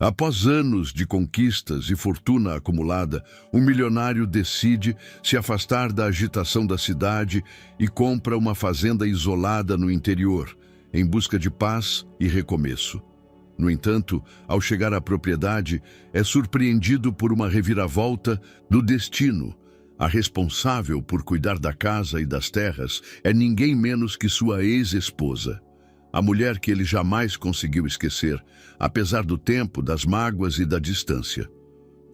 Após anos de conquistas e fortuna acumulada, o milionário decide se afastar da agitação da cidade e compra uma fazenda isolada no interior, em busca de paz e recomeço. No entanto, ao chegar à propriedade, é surpreendido por uma reviravolta do destino. A responsável por cuidar da casa e das terras é ninguém menos que sua ex-esposa. A mulher que ele jamais conseguiu esquecer, apesar do tempo, das mágoas e da distância.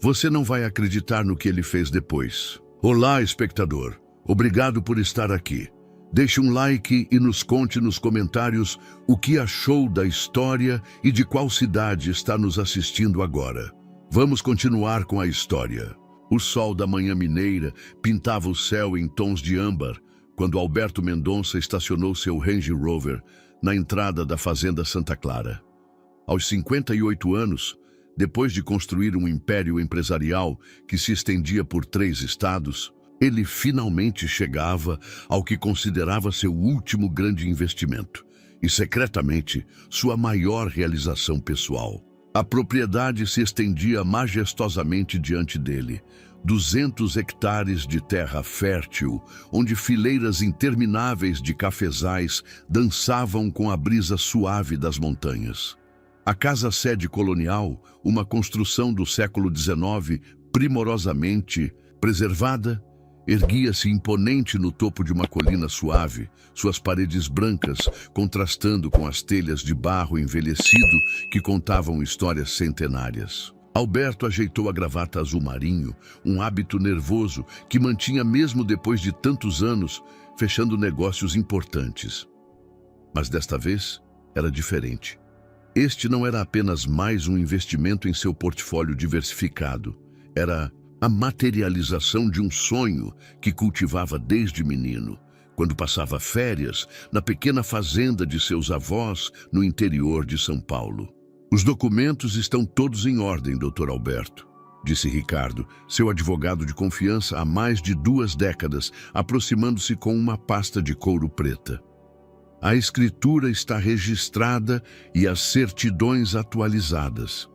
Você não vai acreditar no que ele fez depois. Olá, espectador. Obrigado por estar aqui. Deixe um like e nos conte nos comentários o que achou da história e de qual cidade está nos assistindo agora. Vamos continuar com a história. O sol da manhã mineira pintava o céu em tons de âmbar quando Alberto Mendonça estacionou seu Range Rover na entrada da Fazenda Santa Clara. Aos 58 anos, depois de construir um império empresarial que se estendia por 3 estados, ele finalmente chegava ao que considerava seu último grande investimento e, secretamente, sua maior realização pessoal. A propriedade se estendia majestosamente diante dele, 200 hectares de terra fértil, onde fileiras intermináveis de cafezais dançavam com a brisa suave das montanhas. A casa-sede colonial, uma construção do século XIX, primorosamente preservada, erguia-se imponente no topo de uma colina suave, suas paredes brancas contrastando com as telhas de barro envelhecido que contavam histórias centenárias. Alberto ajeitou a gravata azul marinho, um hábito nervoso que mantinha mesmo depois de tantos anos, fechando negócios importantes. Mas desta vez era diferente. Este não era apenas mais um investimento em seu portfólio diversificado. Era a materialização de um sonho que cultivava desde menino, quando passava férias na pequena fazenda de seus avós no interior de São Paulo. Os documentos estão todos em ordem, Dr. Alberto, disse Ricardo, seu advogado de confiança há mais de 2 décadas, aproximando-se com uma pasta de couro preta. A escritura está registrada e as certidões atualizadas.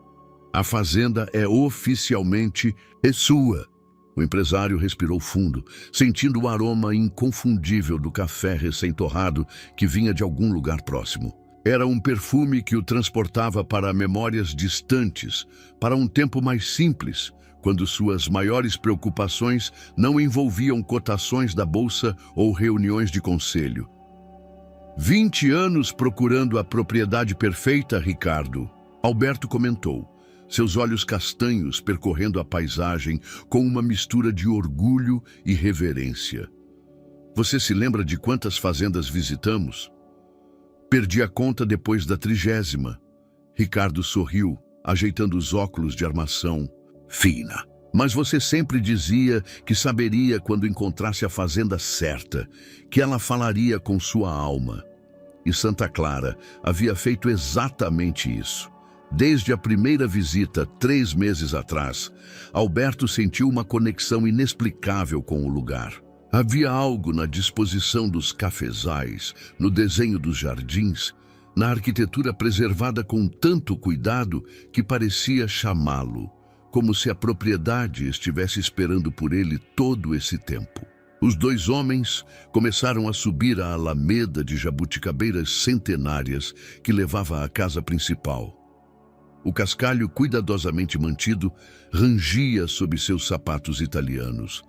A fazenda é oficialmente sua. O empresário respirou fundo, sentindo o aroma inconfundível do café recém-torrado que vinha de algum lugar próximo. Era um perfume que o transportava para memórias distantes, para um tempo mais simples, quando suas maiores preocupações não envolviam cotações da bolsa ou reuniões de conselho. 20 anos procurando a propriedade perfeita, Ricardo, Alberto comentou, seus olhos castanhos percorrendo a paisagem com uma mistura de orgulho e reverência. Você se lembra de quantas fazendas visitamos? Perdi a conta depois da 30ª. Ricardo sorriu, ajeitando os óculos de armação fina. Mas você sempre dizia que saberia quando encontrasse a fazenda certa, que ela falaria com sua alma. E Santa Clara havia feito exatamente isso. Desde a primeira visita, 3 meses atrás, Alberto sentiu uma conexão inexplicável com o lugar. Havia algo na disposição dos cafezais, no desenho dos jardins, na arquitetura preservada com tanto cuidado que parecia chamá-lo, como se a propriedade estivesse esperando por ele todo esse tempo. Os 2 homens começaram a subir a alameda de jabuticabeiras centenárias que levava à casa principal. O cascalho cuidadosamente mantido rangia sob seus sapatos italianos,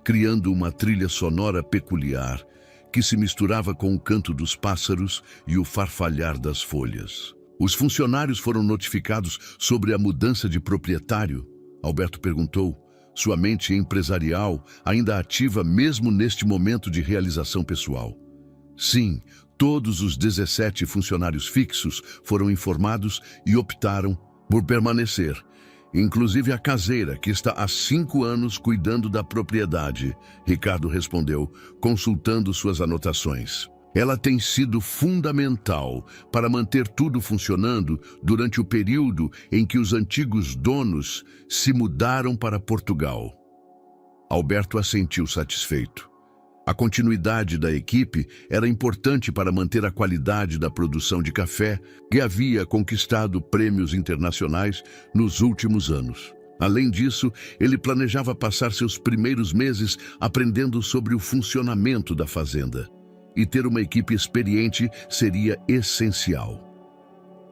criando uma trilha sonora peculiar que se misturava com o canto dos pássaros e o farfalhar das folhas. Os funcionários foram notificados sobre a mudança de proprietário? Alberto perguntou, sua mente empresarial ainda ativa mesmo neste momento de realização pessoal. Sim, todos os 17 funcionários fixos foram informados e optaram por permanecer, inclusive a caseira, que está há 5 anos cuidando da propriedade, Ricardo respondeu, consultando suas anotações. Ela tem sido fundamental para manter tudo funcionando durante o período em que os antigos donos se mudaram para Portugal. Alberto assentiu satisfeito. A continuidade da equipe era importante para manter a qualidade da produção de café, que havia conquistado prêmios internacionais nos últimos anos. Além disso, ele planejava passar seus primeiros meses aprendendo sobre o funcionamento da fazenda. E ter uma equipe experiente seria essencial.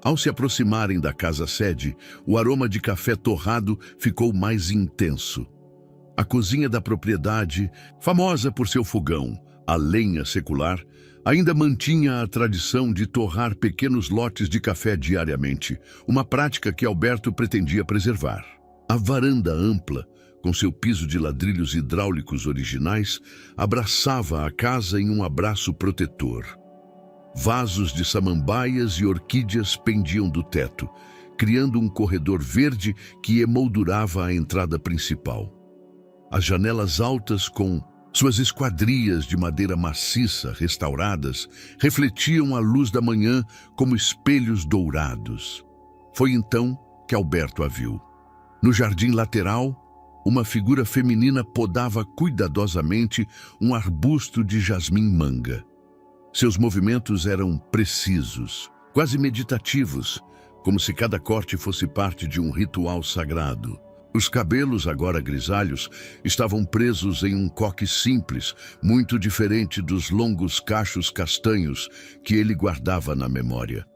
Ao se aproximarem da casa-sede, o aroma de café torrado ficou mais intenso. A cozinha da propriedade, famosa por seu fogão, a lenha secular, ainda mantinha a tradição de torrar pequenos lotes de café diariamente, uma prática que Alberto pretendia preservar. A varanda ampla, com seu piso de ladrilhos hidráulicos originais, abraçava a casa em um abraço protetor. Vasos de samambaias e orquídeas pendiam do teto, criando um corredor verde que emoldurava a entrada principal. As janelas altas, com suas esquadrias de madeira maciça restauradas, refletiam a luz da manhã como espelhos dourados. Foi então que Alberto a viu. No jardim lateral, uma figura feminina podava cuidadosamente um arbusto de jasmim-manga. Seus movimentos eram precisos, quase meditativos, como se cada corte fosse parte de um ritual sagrado. Os cabelos, agora grisalhos, estavam presos em um coque simples, muito diferente dos longos cachos castanhos que ele guardava na memória.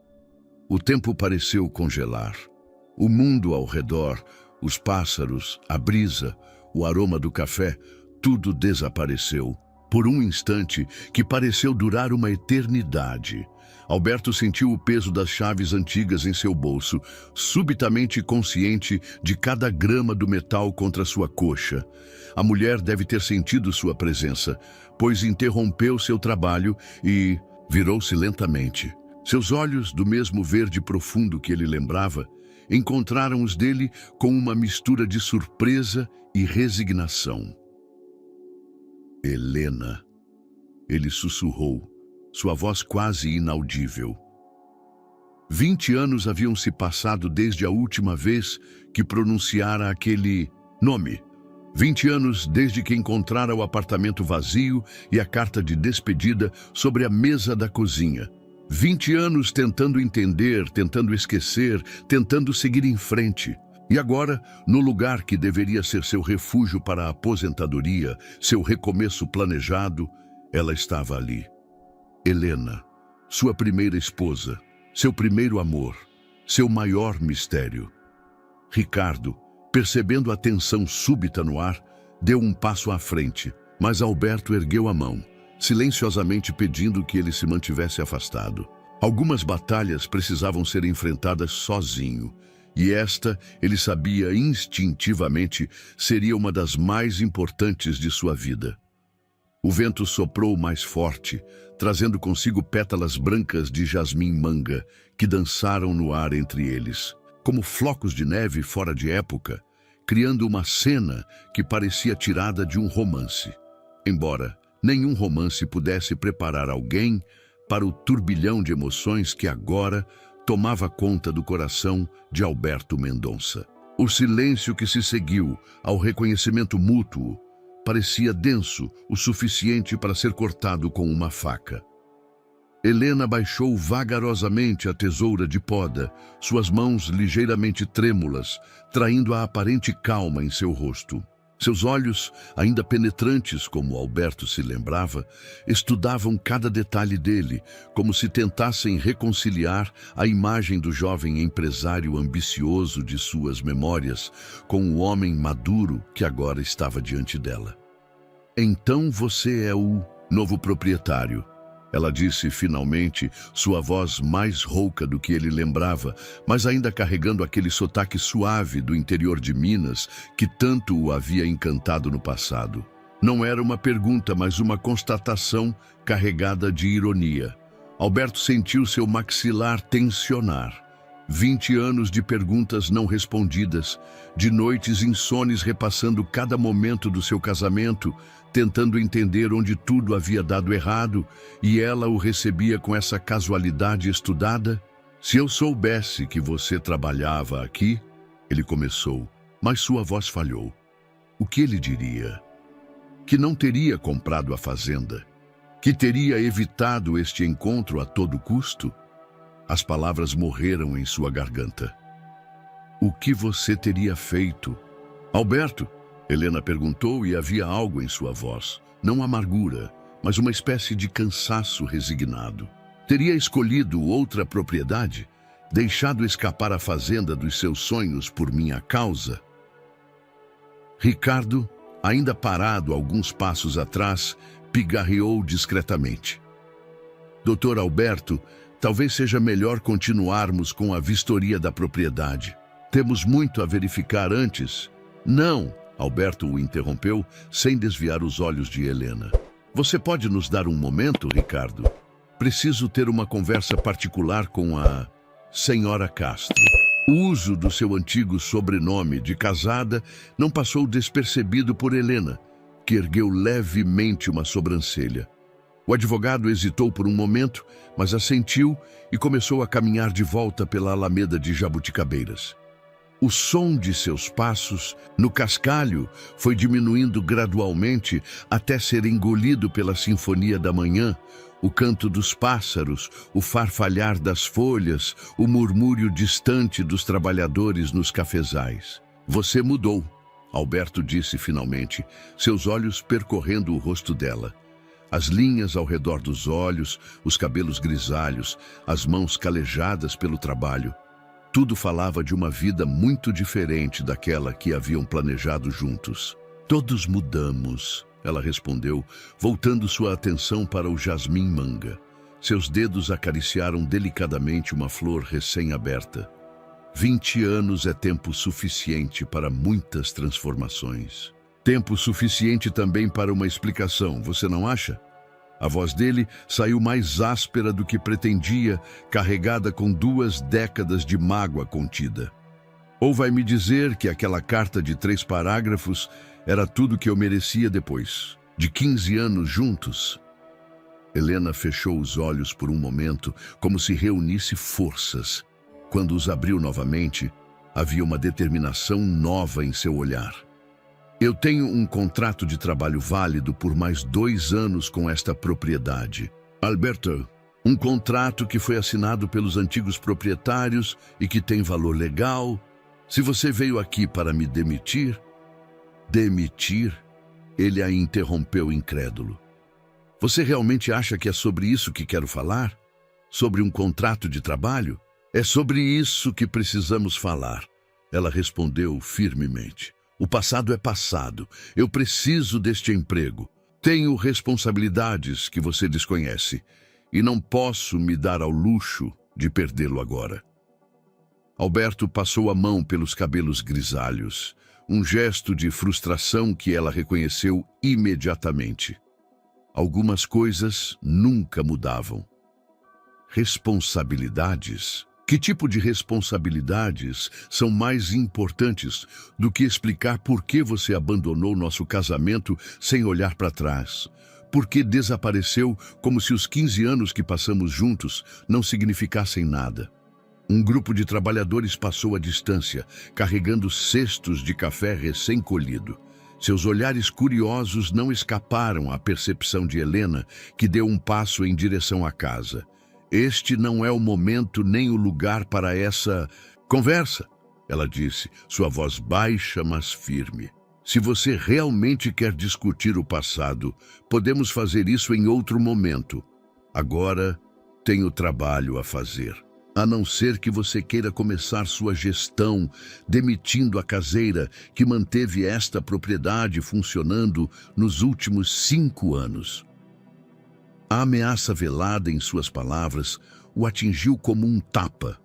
O tempo pareceu congelar. O mundo ao redor, os pássaros, a brisa, o aroma do café, tudo desapareceu. Por um instante que pareceu durar uma eternidade. Alberto sentiu o peso das chaves antigas em seu bolso, subitamente consciente de cada grama do metal contra sua coxa. A mulher deve ter sentido sua presença, pois interrompeu seu trabalho e virou-se lentamente. Seus olhos, do mesmo verde profundo que ele lembrava, encontraram os dele com uma mistura de surpresa e resignação. Helena, ele sussurrou, sua voz quase inaudível. 20 anos haviam se passado desde a última vez que pronunciara aquele nome. 20 anos desde que encontrara o apartamento vazio e a carta de despedida sobre a mesa da cozinha. 20 anos tentando entender, tentando esquecer, tentando seguir em frente. E agora, no lugar que deveria ser seu refúgio para a aposentadoria, seu recomeço planejado, ela estava ali. Helena, sua primeira esposa, seu primeiro amor, seu maior mistério. Ricardo, percebendo a tensão súbita no ar, deu um passo à frente, mas Alberto ergueu a mão, silenciosamente pedindo que ele se mantivesse afastado. Algumas batalhas precisavam ser enfrentadas sozinho, e esta, ele sabia instintivamente, seria uma das mais importantes de sua vida. O vento soprou mais forte, trazendo consigo pétalas brancas de jasmim-manga, que dançaram no ar entre eles, como flocos de neve fora de época, criando uma cena que parecia tirada de um romance. Embora nenhum romance pudesse preparar alguém para o turbilhão de emoções que agora tomava conta do coração de Alberto Mendonça. O silêncio que se seguiu ao reconhecimento mútuo parecia denso o suficiente para ser cortado com uma faca. Helena baixou vagarosamente a tesoura de poda, suas mãos ligeiramente trêmulas, traindo a aparente calma em seu rosto. Seus olhos, ainda penetrantes como Alberto se lembrava, estudavam cada detalhe dele, como se tentassem reconciliar a imagem do jovem empresário ambicioso de suas memórias com o homem maduro que agora estava diante dela. Então você é o novo proprietário, ela disse finalmente, sua voz mais rouca do que ele lembrava, mas ainda carregando aquele sotaque suave do interior de Minas que tanto o havia encantado no passado. Não era uma pergunta, mas uma constatação carregada de ironia. Alberto sentiu seu maxilar tensionar. 20 anos de perguntas não respondidas, de noites insones repassando cada momento do seu casamento, tentando entender onde tudo havia dado errado, e ela o recebia com essa casualidade estudada. Se eu soubesse que você trabalhava aqui, ele começou, mas sua voz falhou. O que ele diria? que não teria comprado a fazenda, que teria evitado este encontro a todo custo? As palavras morreram em sua garganta. O que você teria feito? Alberto, Helena perguntou, e havia algo em sua voz, não amargura, mas uma espécie de cansaço resignado. Teria escolhido outra propriedade? Deixado escapar a fazenda dos seus sonhos por minha causa? Ricardo, ainda parado alguns passos atrás, pigarreou discretamente. Doutor Alberto, talvez seja melhor continuarmos com a vistoria da propriedade. Temos muito a verificar antes. Não, Alberto o interrompeu, sem desviar os olhos de Helena. Você pode nos dar um momento, Ricardo? Preciso ter uma conversa particular com a Senhora Castro. O uso do seu antigo sobrenome de casada não passou despercebido por Helena, que ergueu levemente uma sobrancelha. O advogado hesitou por um momento, mas assentiu e começou a caminhar de volta pela alameda de jabuticabeiras. O som de seus passos no cascalho foi diminuindo gradualmente até ser engolido pela sinfonia da manhã, o canto dos pássaros, o farfalhar das folhas, o murmúrio distante dos trabalhadores nos cafezais. Você mudou, Alberto disse finalmente, seus olhos percorrendo o rosto dela. As linhas ao redor dos olhos, os cabelos grisalhos, as mãos calejadas pelo trabalho. Tudo falava de uma vida muito diferente daquela que haviam planejado juntos. Todos mudamos, ela respondeu, voltando sua atenção para o jasmim manga. Seus dedos acariciaram delicadamente uma flor recém-aberta. 20 anos é tempo suficiente para muitas transformações. Tempo suficiente também para uma explicação, você não acha? A voz dele saiu mais áspera do que pretendia, carregada com 2 décadas de mágoa contida. Ou vai me dizer que aquela carta de 3 parágrafos era tudo que eu merecia depois de 15 anos juntos? Helena fechou os olhos por um momento, como se reunisse forças. Quando os abriu novamente, havia uma determinação nova em seu olhar. Eu tenho um contrato de trabalho válido por mais 2 anos com esta propriedade. Alberto, um contrato que foi assinado pelos antigos proprietários e que tem valor legal. Se você veio aqui para me demitir... Demitir? Ele a interrompeu incrédulo. Você realmente acha que é sobre isso que quero falar? Sobre um contrato de trabalho? É sobre isso que precisamos falar, ela respondeu firmemente. O passado é passado. Eu preciso deste emprego. Tenho responsabilidades que você desconhece e não posso me dar ao luxo de perdê-lo agora. Alberto passou a mão pelos cabelos grisalhos, um gesto de frustração que ela reconheceu imediatamente. Algumas coisas nunca mudavam. Responsabilidades? Que tipo de responsabilidades são mais importantes do que explicar por que você abandonou nosso casamento sem olhar para trás? Por que desapareceu como se os 15 anos que passamos juntos não significassem nada? Um grupo de trabalhadores passou à distância, carregando cestos de café recém-colhido. Seus olhares curiosos não escaparam à percepção de Helena, que deu um passo em direção à casa. Este não é o momento nem o lugar para essa conversa, ela disse, sua voz baixa, mas firme. Se você realmente quer discutir o passado, podemos fazer isso em outro momento. Agora, tenho trabalho a fazer. A não ser que você queira começar sua gestão, demitindo a caseira que manteve esta propriedade funcionando nos últimos 5 anos. A ameaça velada em suas palavras o atingiu como um tapa.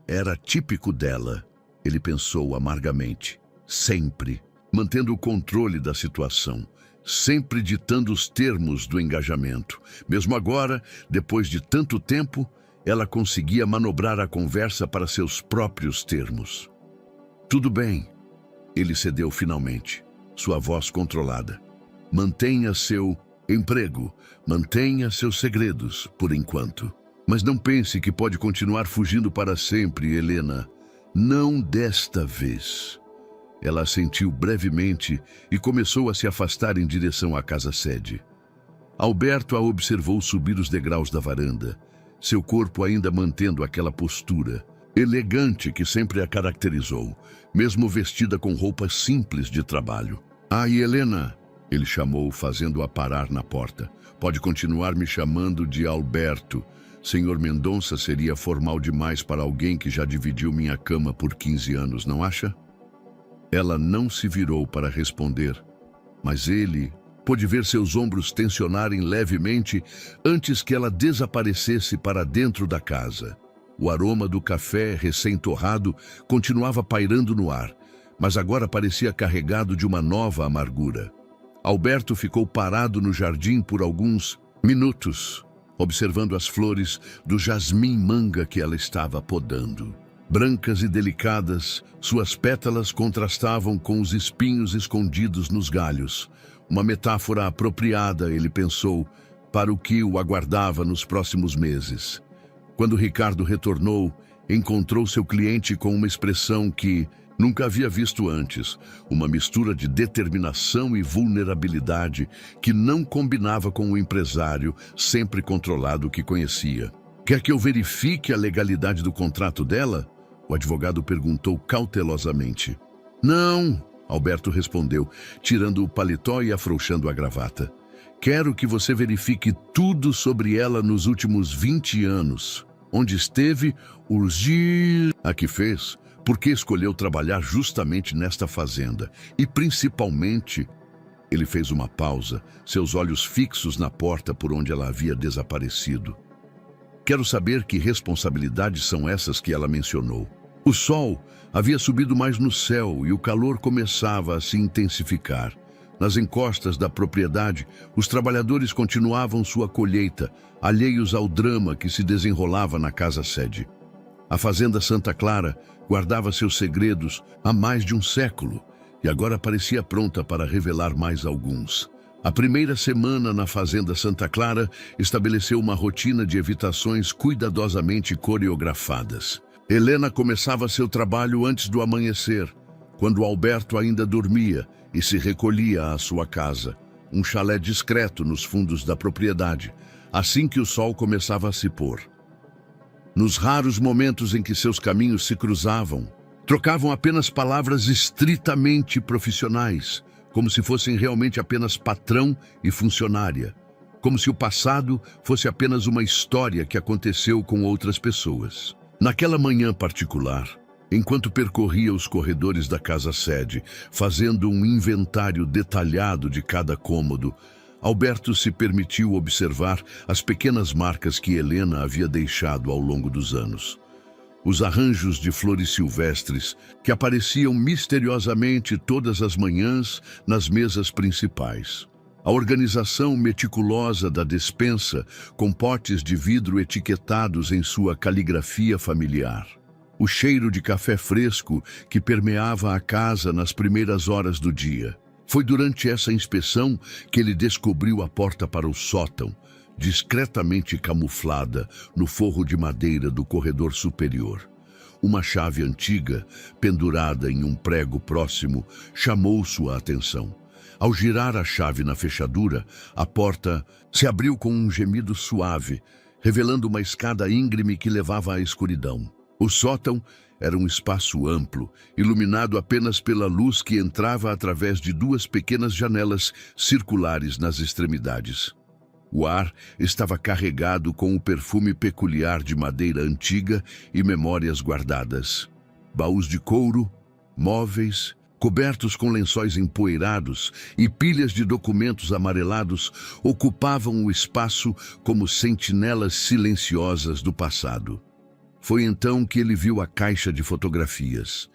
Era típico dela, ele pensou amargamente. Sempre, mantendo o controle da situação, sempre ditando os termos do engajamento. Mesmo agora, depois de tanto tempo, ela conseguia manobrar a conversa para seus próprios termos. Tudo bem, ele cedeu finalmente, sua voz controlada. Mantenha seu emprego, mantenha seus segredos, por enquanto. Mas não pense que pode continuar fugindo para sempre, Helena. Não desta vez. Ela assentiu brevemente e começou a se afastar em direção à casa-sede. Alberto a observou subir os degraus da varanda, seu corpo ainda mantendo aquela postura elegante que sempre a caracterizou, mesmo vestida com roupas simples de trabalho. "Ah, e Helena", ele chamou, fazendo-a parar na porta. "Pode continuar me chamando de Alberto. Senhor Mendonça seria formal demais para alguém que já dividiu minha cama por 15 anos, não acha?" Ela não se virou para responder, mas ele pôde ver seus ombros tensionarem levemente antes que ela desaparecesse para dentro da casa. O aroma do café recém-torrado continuava pairando no ar, mas agora parecia carregado de uma nova amargura. Alberto ficou parado no jardim por alguns minutos, observando as flores do jasmim-manga que ela estava podando. Brancas e delicadas, suas pétalas contrastavam com os espinhos escondidos nos galhos. Uma metáfora apropriada, ele pensou, para o que o aguardava nos próximos meses. Quando Ricardo retornou, encontrou seu cliente com uma expressão que nunca havia visto antes, uma mistura de determinação e vulnerabilidade que não combinava com o empresário sempre controlado que conhecia. "Quer que eu verifique a legalidade do contrato dela?" O advogado perguntou cautelosamente. "Não", Alberto respondeu, tirando o paletó e afrouxando a gravata. "Quero que você verifique tudo sobre ela nos últimos 20 anos. Onde esteve, os dias a que fez, por que escolheu trabalhar justamente nesta fazenda e, principalmente..." Ele fez uma pausa, seus olhos fixos na porta por onde ela havia desaparecido. "Quero saber que responsabilidades são essas que ela mencionou." O sol havia subido mais no céu e o calor começava a se intensificar. Nas encostas da propriedade, os trabalhadores continuavam sua colheita, alheios ao drama que se desenrolava na casa-sede. A fazenda Santa Clara guardava seus segredos há mais de um século e agora parecia pronta para revelar mais alguns. A primeira semana na fazenda Santa Clara estabeleceu uma rotina de evitações cuidadosamente coreografadas. Helena começava seu trabalho antes do amanhecer, quando Alberto ainda dormia e se recolhia à sua casa, um chalé discreto nos fundos da propriedade, assim que o sol começava a se pôr. Nos raros momentos em que seus caminhos se cruzavam, trocavam apenas palavras estritamente profissionais, como se fossem realmente apenas patrão e funcionária, como se o passado fosse apenas uma história que aconteceu com outras pessoas. Naquela manhã particular, enquanto percorria os corredores da casa-sede, fazendo um inventário detalhado de cada cômodo, Alberto se permitiu observar as pequenas marcas que Helena havia deixado ao longo dos anos. Os arranjos de flores silvestres que apareciam misteriosamente todas as manhãs nas mesas principais. A organização meticulosa da despensa, com potes de vidro etiquetados em sua caligrafia familiar. O cheiro de café fresco que permeava a casa nas primeiras horas do dia. Foi durante essa inspeção que ele descobriu a porta para o sótão, discretamente camuflada no forro de madeira do corredor superior. Uma chave antiga, pendurada em um prego próximo, chamou sua atenção. Ao girar a chave na fechadura, a porta se abriu com um gemido suave, revelando uma escada íngreme que levava à escuridão. O sótão era um espaço amplo, iluminado apenas pela luz que entrava através de duas pequenas janelas circulares nas extremidades. O ar estava carregado com o perfume peculiar de madeira antiga e memórias guardadas. Baús de couro, móveis, cobertos com lençóis empoeirados e pilhas de documentos amarelados ocupavam o espaço como sentinelas silenciosas do passado. Foi então que ele viu a caixa de fotografias.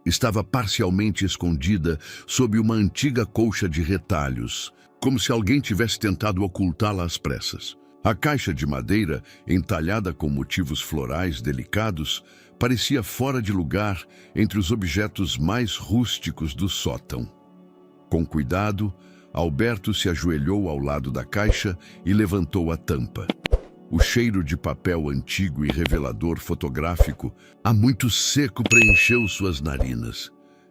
Estava parcialmente escondida sob uma antiga colcha de retalhos, como se alguém tivesse tentado ocultá-la às pressas. A caixa de madeira, entalhada com motivos florais delicados, parecia fora de lugar entre os objetos mais rústicos do sótão. Com cuidado, Alberto se ajoelhou ao lado da caixa e levantou a tampa. O cheiro de papel antigo e revelador fotográfico, há muito seco, preencheu suas narinas.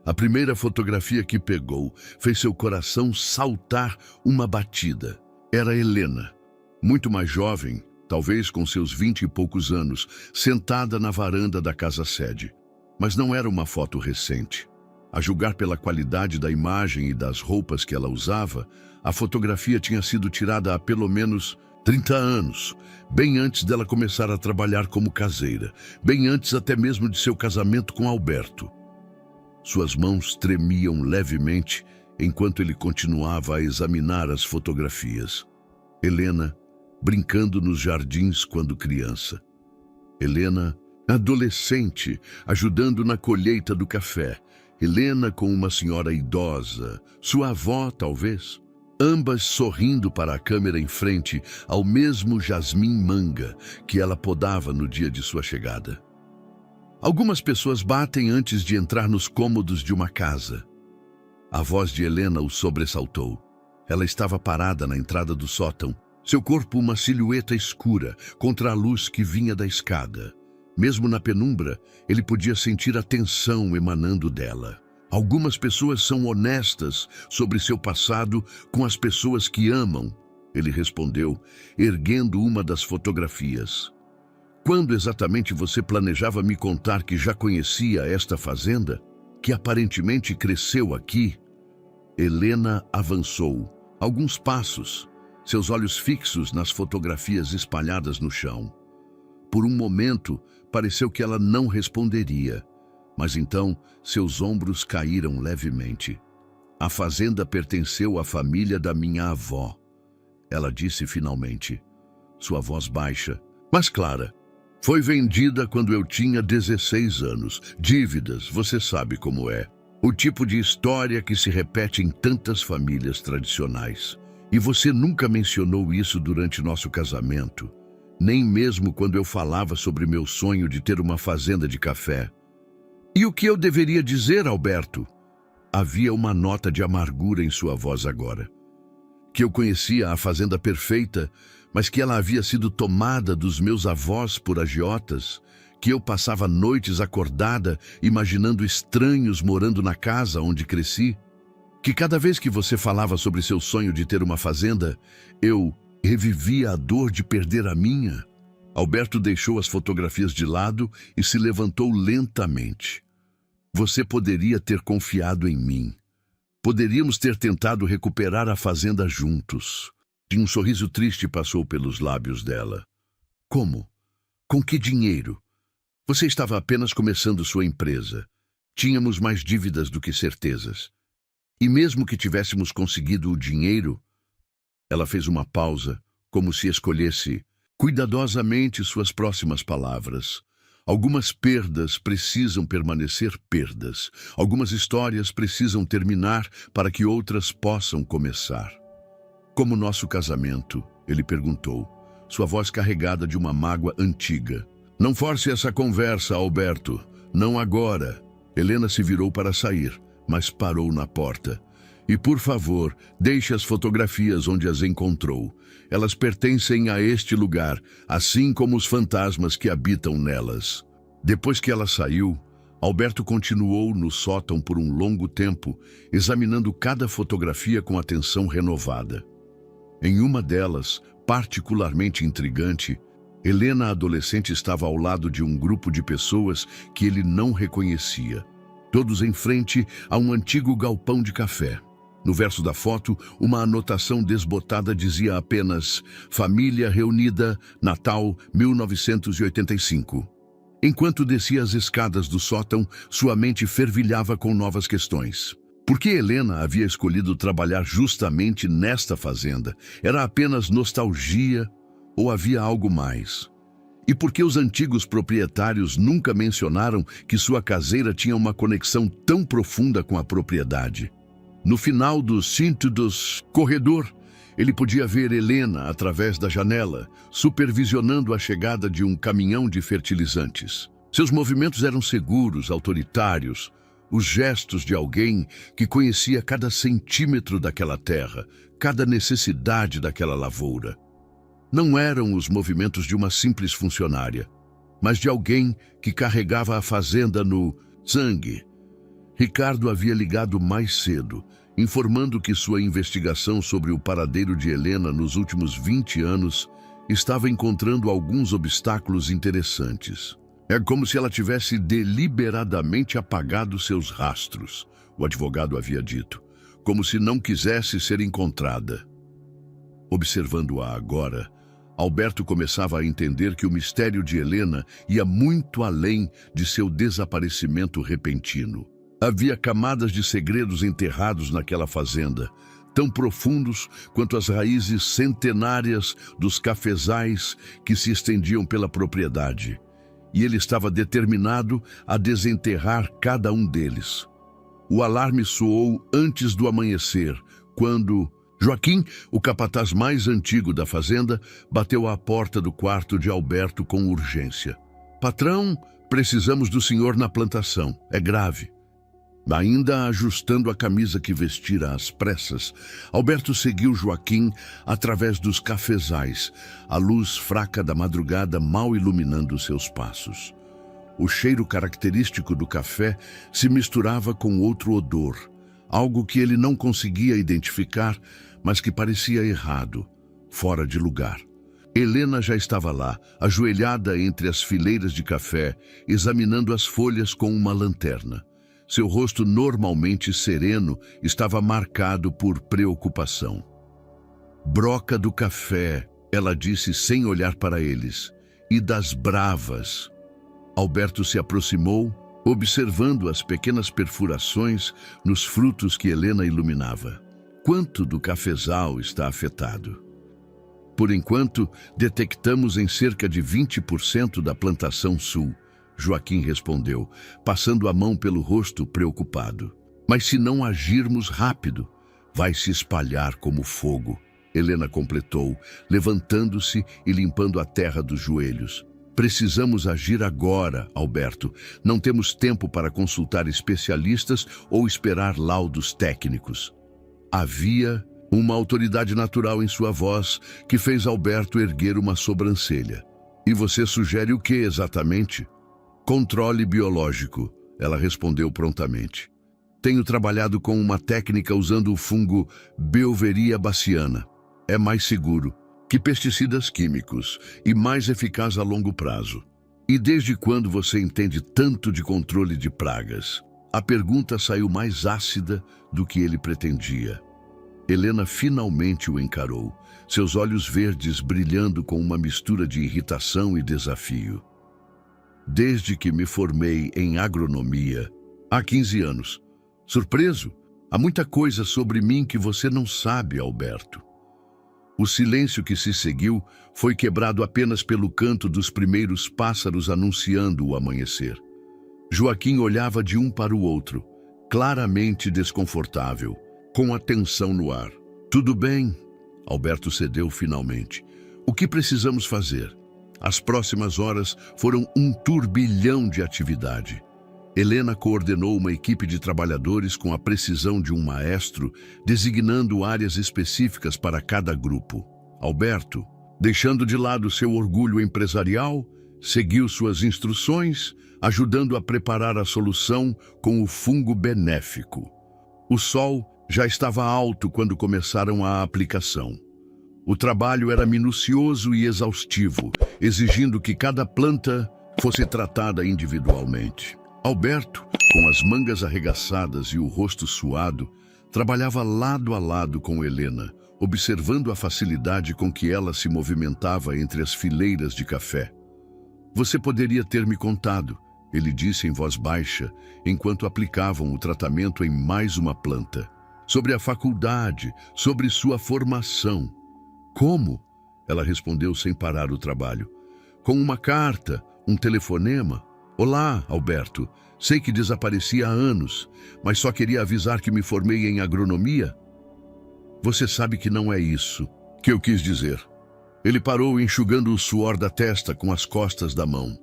A primeira fotografia que pegou fez seu coração saltar uma batida. Era Helena, muito mais jovem, talvez com seus 20 e poucos anos, sentada na varanda da casa-sede. Mas não era uma foto recente. A julgar pela qualidade da imagem e das roupas que ela usava, a fotografia tinha sido tirada há pelo menos 30 anos, bem antes dela começar a trabalhar como caseira, bem antes até mesmo de seu casamento com Alberto. Suas mãos tremiam levemente enquanto ele continuava a examinar as fotografias. Helena, brincando nos jardins quando criança. Helena, adolescente, ajudando na colheita do café. Helena com uma senhora idosa, sua avó talvez. Ambas sorrindo para a câmera em frente ao mesmo jasmim manga que ela podava no dia de sua chegada. Algumas pessoas batem antes de entrar nos cômodos de uma casa. A voz de Helena o sobressaltou. Ela estava parada na entrada do sótão, seu corpo uma silhueta escura contra a luz que vinha da escada. Mesmo na penumbra, ele podia sentir a tensão emanando dela. Algumas pessoas são honestas sobre seu passado com as pessoas que amam, ele respondeu, erguendo uma das fotografias. Quando exatamente você planejava me contar que já conhecia esta fazenda, que aparentemente cresceu aqui? Helena avançou alguns passos, seus olhos fixos nas fotografias espalhadas no chão. Por um momento, pareceu que ela não responderia, mas então seus ombros caíram levemente. A fazenda pertenceu à família da minha avó, ela disse finalmente, sua voz baixa, mas clara. Foi vendida quando eu tinha 16 anos. Dívidas, você sabe como é. O tipo de história que se repete em tantas famílias tradicionais. E você nunca mencionou isso durante nosso casamento. Nem mesmo quando eu falava sobre meu sonho de ter uma fazenda de café. E o que eu deveria dizer, Alberto? Havia uma nota de amargura em sua voz agora. Que eu conhecia a fazenda perfeita, mas que ela havia sido tomada dos meus avós por agiotas, que eu passava noites acordada imaginando estranhos morando na casa onde cresci, que cada vez que você falava sobre seu sonho de ter uma fazenda, eu revivia a dor de perder a minha. Alberto deixou as fotografias de lado e se levantou lentamente. Você poderia ter confiado em mim. Poderíamos ter tentado recuperar a fazenda juntos. E um sorriso triste passou pelos lábios dela. Como? Com que dinheiro? Você estava apenas começando sua empresa. Tínhamos mais dívidas do que certezas. E mesmo que tivéssemos conseguido o dinheiro, ela fez uma pausa, como se escolhesse cuidadosamente suas próximas palavras. Algumas perdas precisam permanecer perdas. Algumas histórias precisam terminar para que outras possam começar. Como nosso casamento? Ele perguntou, sua voz carregada de uma mágoa antiga. Não force essa conversa, Alberto. Não agora. Helena se virou para sair, mas parou na porta. E, por favor, deixe as fotografias onde as encontrou. Elas pertencem a este lugar, assim como os fantasmas que habitam nelas. Depois que ela saiu, Alberto continuou no sótão por um longo tempo, examinando cada fotografia com atenção renovada. Em uma delas, particularmente intrigante, Helena adolescente estava ao lado de um grupo de pessoas que ele não reconhecia, todos em frente a um antigo galpão de café. No verso da foto, uma anotação desbotada dizia apenas Família Reunida, Natal 1985. Enquanto descia as escadas do sótão, sua mente fervilhava com novas questões. Por que Helena havia escolhido trabalhar justamente nesta fazenda? Era apenas nostalgia ou havia algo mais? E por que os antigos proprietários nunca mencionaram que sua caseira tinha uma conexão tão profunda com a propriedade? No final do cinto dos corredor, ele podia ver Helena através da janela, supervisionando a chegada de um caminhão de fertilizantes. Seus movimentos eram seguros, autoritários, os gestos de alguém que conhecia cada centímetro daquela terra, cada necessidade daquela lavoura. Não eram os movimentos de uma simples funcionária, mas de alguém que carregava a fazenda no sangue. Ricardo havia ligado mais cedo, informando que sua investigação sobre o paradeiro de Helena nos últimos 20 anos estava encontrando alguns obstáculos interessantes. É como se ela tivesse deliberadamente apagado seus rastros, o advogado havia dito, como se não quisesse ser encontrada. Observando-a agora, Alberto começava a entender que o mistério de Helena ia muito além de seu desaparecimento repentino. Havia camadas de segredos enterrados naquela fazenda, tão profundos quanto as raízes centenárias dos cafezais que se estendiam pela propriedade. E ele estava determinado a desenterrar cada um deles. O alarme soou antes do amanhecer, quando Joaquim, o capataz mais antigo da fazenda, bateu à porta do quarto de Alberto com urgência. "Patrão, precisamos do senhor na plantação. É grave." Ainda ajustando a camisa que vestira às pressas, Alberto seguiu Joaquim através dos cafezais, a luz fraca da madrugada mal iluminando seus passos. O cheiro característico do café se misturava com outro odor, algo que ele não conseguia identificar, mas que parecia errado, fora de lugar. Helena já estava lá, ajoelhada entre as fileiras de café, examinando as folhas com uma lanterna. Seu rosto normalmente sereno estava marcado por preocupação. "Broca do café", ela disse sem olhar para eles, "e das bravas." Alberto se aproximou, observando as pequenas perfurações nos frutos que Helena iluminava. "Quanto do cafezal está afetado?" "Por enquanto, detectamos em cerca de 20% da plantação sul." Joaquim respondeu, passando a mão pelo rosto preocupado. "Mas se não agirmos rápido, vai se espalhar como fogo." Helena completou, levantando-se e limpando a terra dos joelhos. "Precisamos agir agora, Alberto. Não temos tempo para consultar especialistas ou esperar laudos técnicos." Havia uma autoridade natural em sua voz que fez Alberto erguer uma sobrancelha. "E você sugere o que exatamente?" "Controle biológico", ela respondeu prontamente. "Tenho trabalhado com uma técnica usando o fungo Beauveria baciana. É mais seguro que pesticidas químicos e mais eficaz a longo prazo." "E desde quando você entende tanto de controle de pragas?" A pergunta saiu mais ácida do que ele pretendia. Helena finalmente o encarou, seus olhos verdes brilhando com uma mistura de irritação e desafio. "Desde que me formei em agronomia, há 15 anos. Surpreso? Há muita coisa sobre mim que você não sabe, Alberto." O silêncio que se seguiu foi quebrado apenas pelo canto dos primeiros pássaros anunciando o amanhecer. Joaquim olhava de um para o outro, claramente desconfortável, com a tensão no ar. "Tudo bem?" Alberto cedeu finalmente. "O que precisamos fazer?" As próximas horas foram um turbilhão de atividade. Helena coordenou uma equipe de trabalhadores com a precisão de um maestro, designando áreas específicas para cada grupo. Alberto, deixando de lado seu orgulho empresarial, seguiu suas instruções, ajudando a preparar a solução com o fungo benéfico. O sol já estava alto quando começaram a aplicação. O trabalho era minucioso e exaustivo, exigindo que cada planta fosse tratada individualmente. Alberto, com as mangas arregaçadas e o rosto suado, trabalhava lado a lado com Helena, observando a facilidade com que ela se movimentava entre as fileiras de café. "Você poderia ter me contado", ele disse em voz baixa, enquanto aplicavam o tratamento em mais uma planta. "Sobre a faculdade, sobre sua formação." "Como?" Ela respondeu sem parar o trabalho. "Com uma carta, um telefonema. Olá, Alberto. Sei que desapareci há anos, mas só queria avisar que me formei em agronomia." "Você sabe que não é isso que eu quis dizer." Ele parou, enxugando o suor da testa com as costas da mão.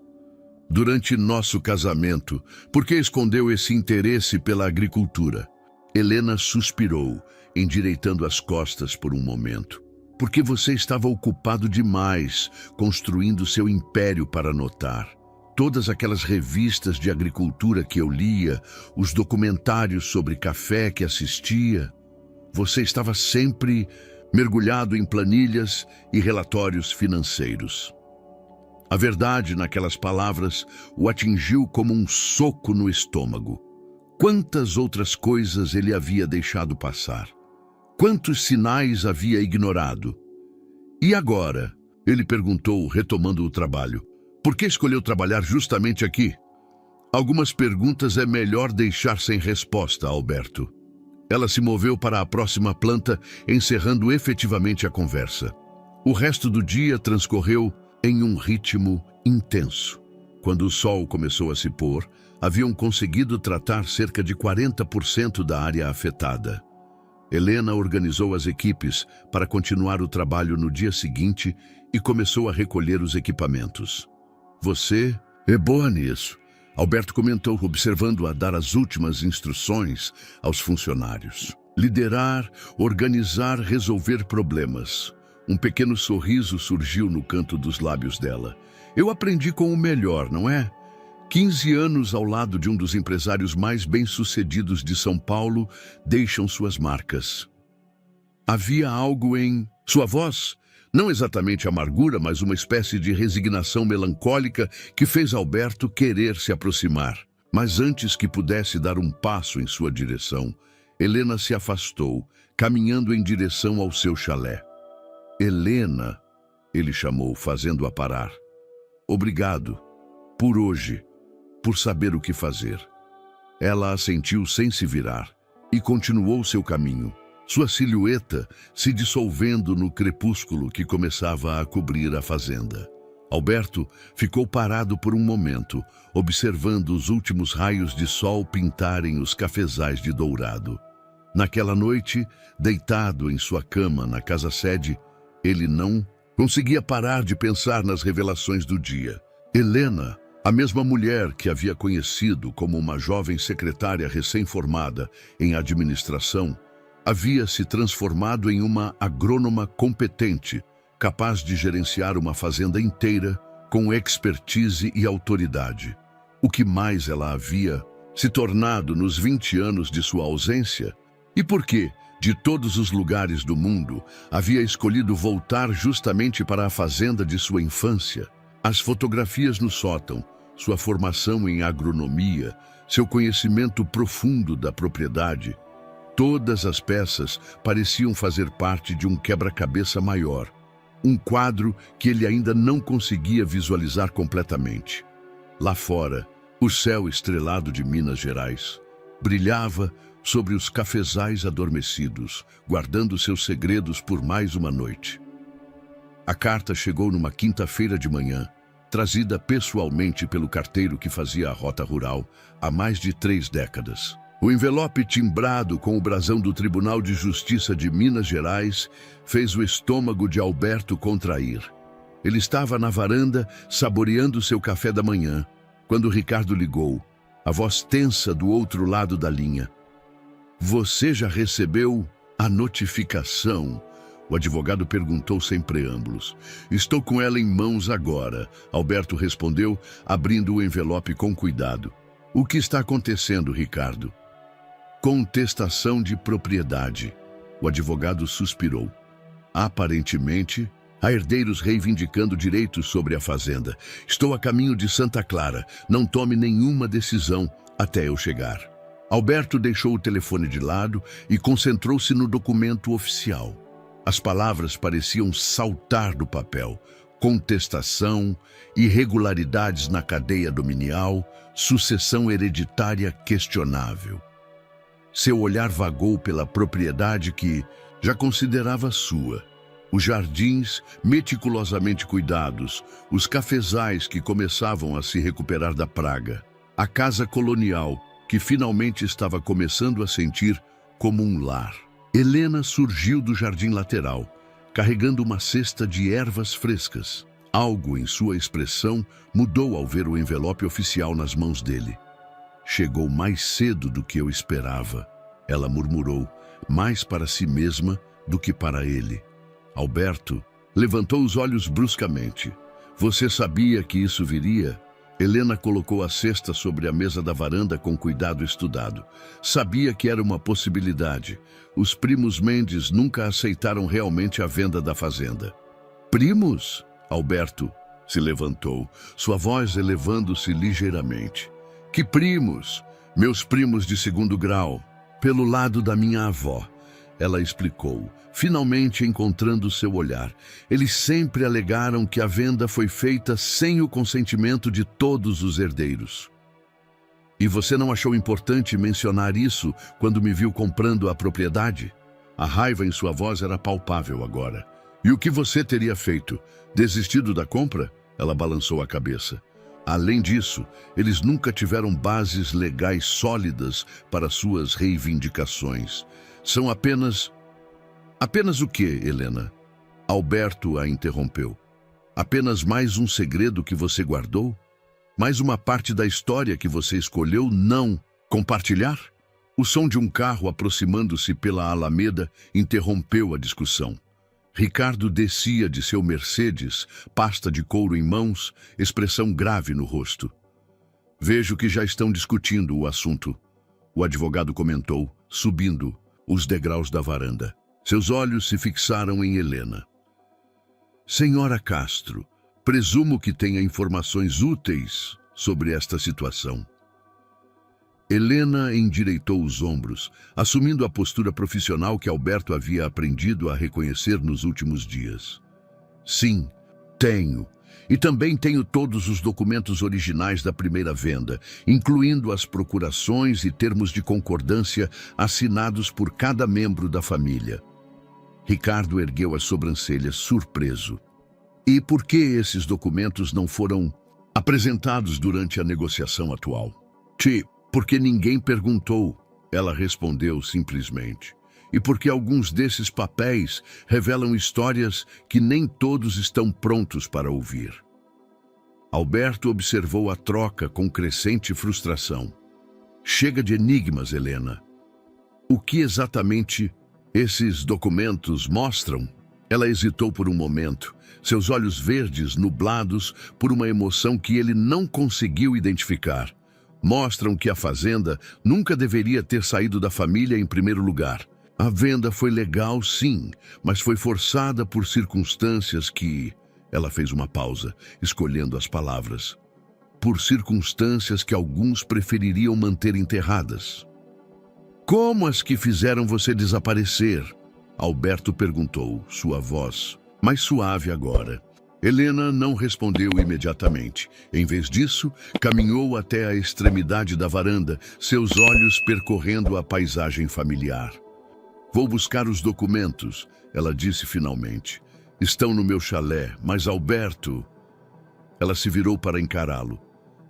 "Durante nosso casamento, por que escondeu esse interesse pela agricultura?" Helena suspirou, endireitando as costas por um momento. "Porque você estava ocupado demais, construindo seu império para notar." todas aquelas revistas de agricultura que eu lia, os documentários sobre café que assistia. Você estava sempre mergulhado em planilhas e relatórios financeiros. A verdade naquelas palavras o atingiu como um soco no estômago. Quantas outras coisas ele havia deixado passar? Quantos sinais havia ignorado? E agora? Ele perguntou, retomando o trabalho. Por que escolheu trabalhar justamente aqui? Algumas perguntas é melhor deixar sem resposta, Alberto. Ela se moveu para a próxima planta, encerrando efetivamente a conversa. O resto do dia transcorreu em um ritmo intenso. Quando o sol começou a se pôr, haviam conseguido tratar cerca de 40% da área afetada. Helena organizou as equipes para continuar o trabalho no dia seguinte e começou a recolher os equipamentos. Você é boa nisso, Alberto comentou, observando-a dar as últimas instruções aos funcionários. Liderar, organizar, resolver problemas. Um pequeno sorriso surgiu no canto dos lábios dela. Eu aprendi com o melhor, não é? 15 anos ao lado de um dos empresários mais bem-sucedidos de São Paulo deixam suas marcas. Havia algo em sua voz, não exatamente amargura, mas uma espécie de resignação melancólica que fez Alberto querer se aproximar. Mas antes que pudesse dar um passo em sua direção, Helena se afastou, caminhando em direção ao seu chalé. Helena, ele chamou, fazendo-a parar. Obrigado, por hoje, por saber o que fazer. Ela assentiu sem se virar e continuou seu caminho, sua silhueta se dissolvendo no crepúsculo que começava a cobrir a fazenda. Alberto ficou parado por um momento, observando os últimos raios de sol pintarem os cafezais de dourado. Naquela noite, deitado em sua cama na casa-sede, ele não conseguia parar de pensar nas revelações do dia. Helena, a mesma mulher que havia conhecido como uma jovem secretária recém-formada em administração, havia se transformado em uma agrônoma competente, capaz de gerenciar uma fazenda inteira com expertise e autoridade. O que mais ela havia se tornado nos 20 anos de sua ausência? E por que, de todos os lugares do mundo, havia escolhido voltar justamente para a fazenda de sua infância? As fotografias no sótão, sua formação em agronomia, seu conhecimento profundo da propriedade, todas as peças pareciam fazer parte de um quebra-cabeça maior, um quadro que ele ainda não conseguia visualizar completamente. Lá fora, o céu estrelado de Minas Gerais brilhava sobre os cafezais adormecidos, guardando seus segredos por mais uma noite. A carta chegou numa quinta-feira de manhã, trazida pessoalmente pelo carteiro que fazia a rota rural há mais de 3 décadas. O envelope timbrado com o brasão do Tribunal de Justiça de Minas Gerais fez o estômago de Alberto contrair. Ele estava na varanda, saboreando seu café da manhã, quando Ricardo ligou, a voz tensa do outro lado da linha. Você já recebeu a notificação? O advogado perguntou sem preâmbulos. Estou com ela em mãos agora, Alberto respondeu, abrindo o envelope com cuidado. O que está acontecendo, Ricardo? Contestação de propriedade. O advogado suspirou. Aparentemente, há herdeiros reivindicando direitos sobre a fazenda. Estou a caminho de Santa Clara. Não tome nenhuma decisão até eu chegar. Alberto deixou o telefone de lado e concentrou-se no documento oficial. As palavras pareciam saltar do papel. Contestação, irregularidades na cadeia dominial, sucessão hereditária questionável. Seu olhar vagou pela propriedade que já considerava sua. Os jardins meticulosamente cuidados, os cafezais que começavam a se recuperar da praga, a casa colonial que finalmente estava começando a sentir como um lar. Helena surgiu do jardim lateral, carregando uma cesta de ervas frescas. Algo em sua expressão mudou ao ver o envelope oficial nas mãos dele. Chegou mais cedo do que eu esperava, ela murmurou, mais para si mesma do que para ele. Alberto levantou os olhos bruscamente. Você sabia que isso viria? Helena colocou a cesta sobre a mesa da varanda com cuidado estudado. Sabia que era uma possibilidade. Os primos Mendes nunca aceitaram realmente a venda da fazenda. Primos? Alberto se levantou, sua voz elevando-se ligeiramente. Que primos? Meus primos de segundo grau, pelo lado da minha avó. Ela explicou, finalmente encontrando seu olhar. Eles sempre alegaram que a venda foi feita sem o consentimento de todos os herdeiros. E você não achou importante mencionar isso quando me viu comprando a propriedade? A raiva em sua voz era palpável agora. E o que você teria feito? Desistido da compra? Ela balançou a cabeça. Além disso, eles nunca tiveram bases legais sólidas para suas reivindicações. São apenas... Apenas o quê, Helena? Alberto a interrompeu. Apenas mais um segredo que você guardou? Mais uma parte da história que você escolheu não compartilhar? O som de um carro aproximando-se pela alameda interrompeu a discussão. Ricardo descia de seu Mercedes, pasta de couro em mãos, expressão grave no rosto. Vejo que já estão discutindo o assunto, o advogado comentou, subindo os degraus da varanda. Seus olhos se fixaram em Helena. Senhora Castro, presumo que tenha informações úteis sobre esta situação. Helena endireitou os ombros, assumindo a postura profissional que Alberto havia aprendido a reconhecer nos últimos dias. Sim, tenho. E também tenho todos os documentos originais da primeira venda, incluindo as procurações e termos de concordância assinados por cada membro da família. Ricardo ergueu as sobrancelhas, surpreso. E por que esses documentos não foram apresentados durante a negociação atual? Porque ninguém perguntou, ela respondeu simplesmente. E porque alguns desses papéis revelam histórias que nem todos estão prontos para ouvir. Alberto observou a troca com crescente frustração. Chega de enigmas, Helena. O que exatamente esses documentos mostram? Ela hesitou por um momento, seus olhos verdes nublados por uma emoção que ele não conseguiu identificar. Mostram que a fazenda nunca deveria ter saído da família em primeiro lugar. A venda foi legal, sim, mas foi forçada por circunstâncias que... Ela fez uma pausa, escolhendo as palavras. Por circunstâncias que alguns prefeririam manter enterradas. Como as que fizeram você desaparecer? Alberto perguntou, sua voz mais suave agora. Helena não respondeu imediatamente. Em vez disso, caminhou até a extremidade da varanda, seus olhos percorrendo a paisagem familiar. Vou buscar os documentos, ela disse finalmente. Estão no meu chalé, mas Alberto... Ela se virou para encará-lo.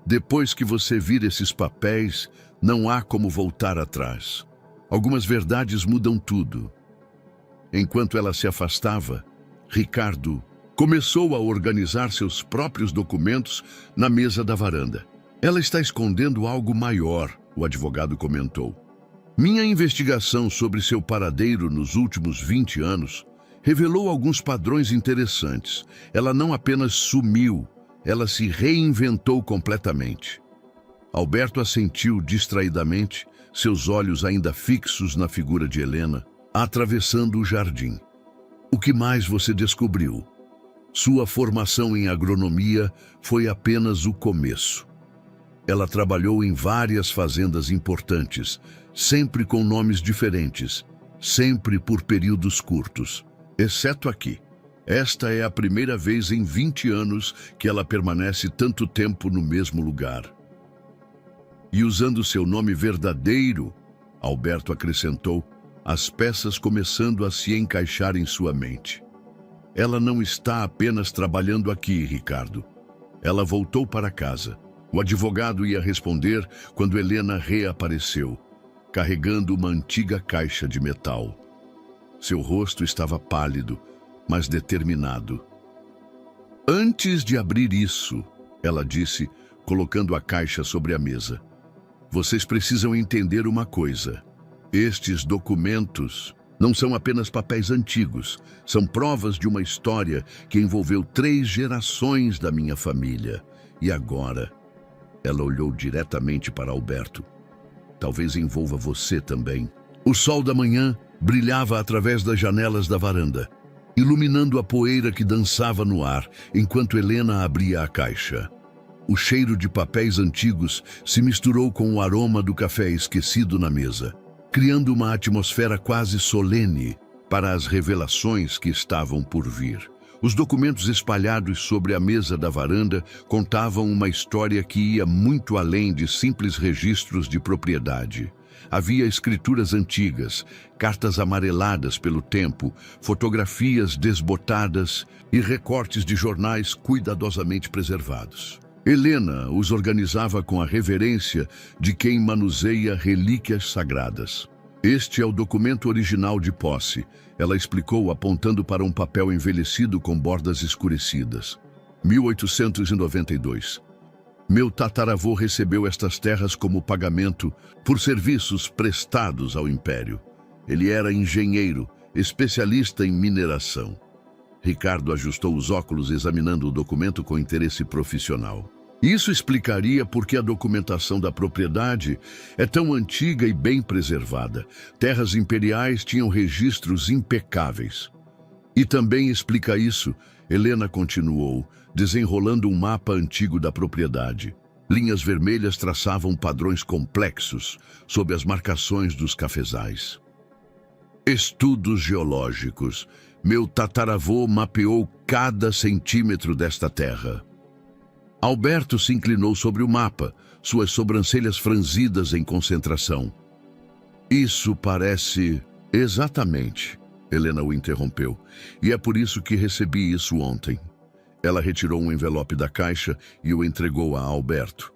Depois que você vir esses papéis, não há como voltar atrás. Algumas verdades mudam tudo. Enquanto ela se afastava, Ricardo começou a organizar seus próprios documentos na mesa da varanda. Ela está escondendo algo maior, o advogado comentou. Minha investigação sobre seu paradeiro nos últimos 20 anos revelou alguns padrões interessantes. Ela não apenas sumiu, ela se reinventou completamente. Alberto assentiu distraidamente, seus olhos ainda fixos na figura de Helena, atravessando o jardim. O que mais você descobriu? Sua formação em agronomia foi apenas o começo. Ela trabalhou em várias fazendas importantes, sempre com nomes diferentes, sempre por períodos curtos, exceto aqui. Esta é a primeira vez em 20 anos que ela permanece tanto tempo no mesmo lugar. E usando seu nome verdadeiro, Alberto acrescentou, as peças começando a se encaixar em sua mente. Ela não está apenas trabalhando aqui, Ricardo. Ela voltou para casa. O advogado ia responder quando Helena reapareceu, carregando uma antiga caixa de metal. Seu rosto estava pálido, mas determinado. Antes de abrir isso, ela disse, colocando a caixa sobre a mesa, vocês precisam entender uma coisa. Estes documentos não são apenas papéis antigos, são provas de uma história que envolveu 3 gerações da minha família. E agora, Ela olhou diretamente para Alberto. Talvez envolva você também. O sol da manhã brilhava através das janelas da varanda, iluminando a poeira que dançava no ar enquanto Helena abria a caixa. O cheiro de papéis antigos se misturou com o aroma do café esquecido na mesa, criando uma atmosfera quase solene para as revelações que estavam por vir. Os documentos espalhados sobre a mesa da varanda contavam uma história que ia muito além de simples registros de propriedade. Havia escrituras antigas, cartas amareladas pelo tempo, fotografias desbotadas e recortes de jornais cuidadosamente preservados. Helena os organizava com a reverência de quem manuseia relíquias sagradas. Este é o documento original de posse, ela explicou apontando para um papel envelhecido com bordas escurecidas. 1892. Meu tataravô recebeu estas terras como pagamento por serviços prestados ao Império. Ele era engenheiro, especialista em mineração. Ricardo ajustou os óculos examinando o documento com interesse profissional. Isso explicaria por que a documentação da propriedade é tão antiga e bem preservada. Terras imperiais tinham registros impecáveis. E também explica isso, Helena continuou, desenrolando um mapa antigo da propriedade. Linhas vermelhas traçavam padrões complexos sob as marcações dos cafezais. Estudos geológicos. Meu tataravô mapeou cada centímetro desta terra. Alberto se inclinou sobre o mapa, suas sobrancelhas franzidas em concentração. Isso parece... Exatamente, Helena o interrompeu. E é por isso que recebi isso ontem. Ela retirou um envelope da caixa e o entregou a Alberto.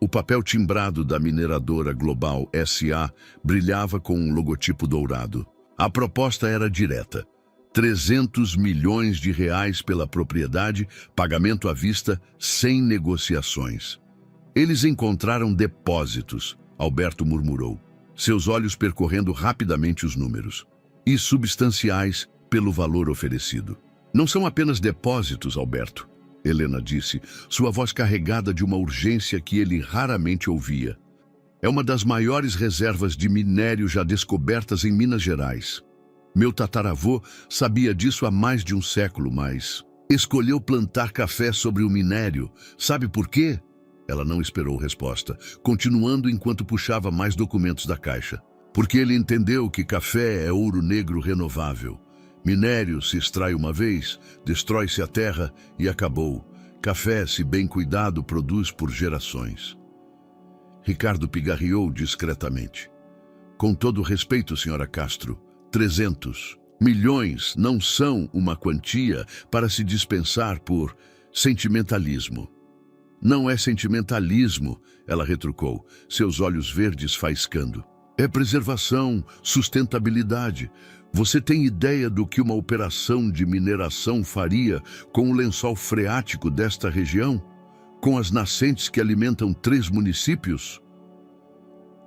O papel timbrado da mineradora Global S.A. brilhava com um logotipo dourado. A proposta era direta. 300 milhões de reais pela propriedade, pagamento à vista, sem negociações. Eles encontraram depósitos, Alberto murmurou, seus olhos percorrendo rapidamente os números. E substanciais pelo valor oferecido. Não são apenas depósitos, Alberto, Helena disse, sua voz carregada de uma urgência que ele raramente ouvia. É uma das maiores reservas de minério já descobertas em Minas Gerais. Meu tataravô sabia disso há mais de um século, mas escolheu plantar café sobre o minério. Sabe por quê? Ela não esperou resposta, continuando enquanto puxava mais documentos da caixa. Porque ele entendeu que café é ouro negro renovável. Minério se extrai uma vez, destrói-se a terra e acabou. Café, se bem cuidado, produz por gerações. Ricardo pigarreou discretamente. Com todo respeito, senhora Castro, 300 milhões não são uma quantia para se dispensar por sentimentalismo. Não é sentimentalismo, ela retrucou, seus olhos verdes faiscando. É preservação, sustentabilidade. Você tem ideia do que uma operação de mineração faria com o lençol freático desta região? Com as nascentes que alimentam 3 municípios?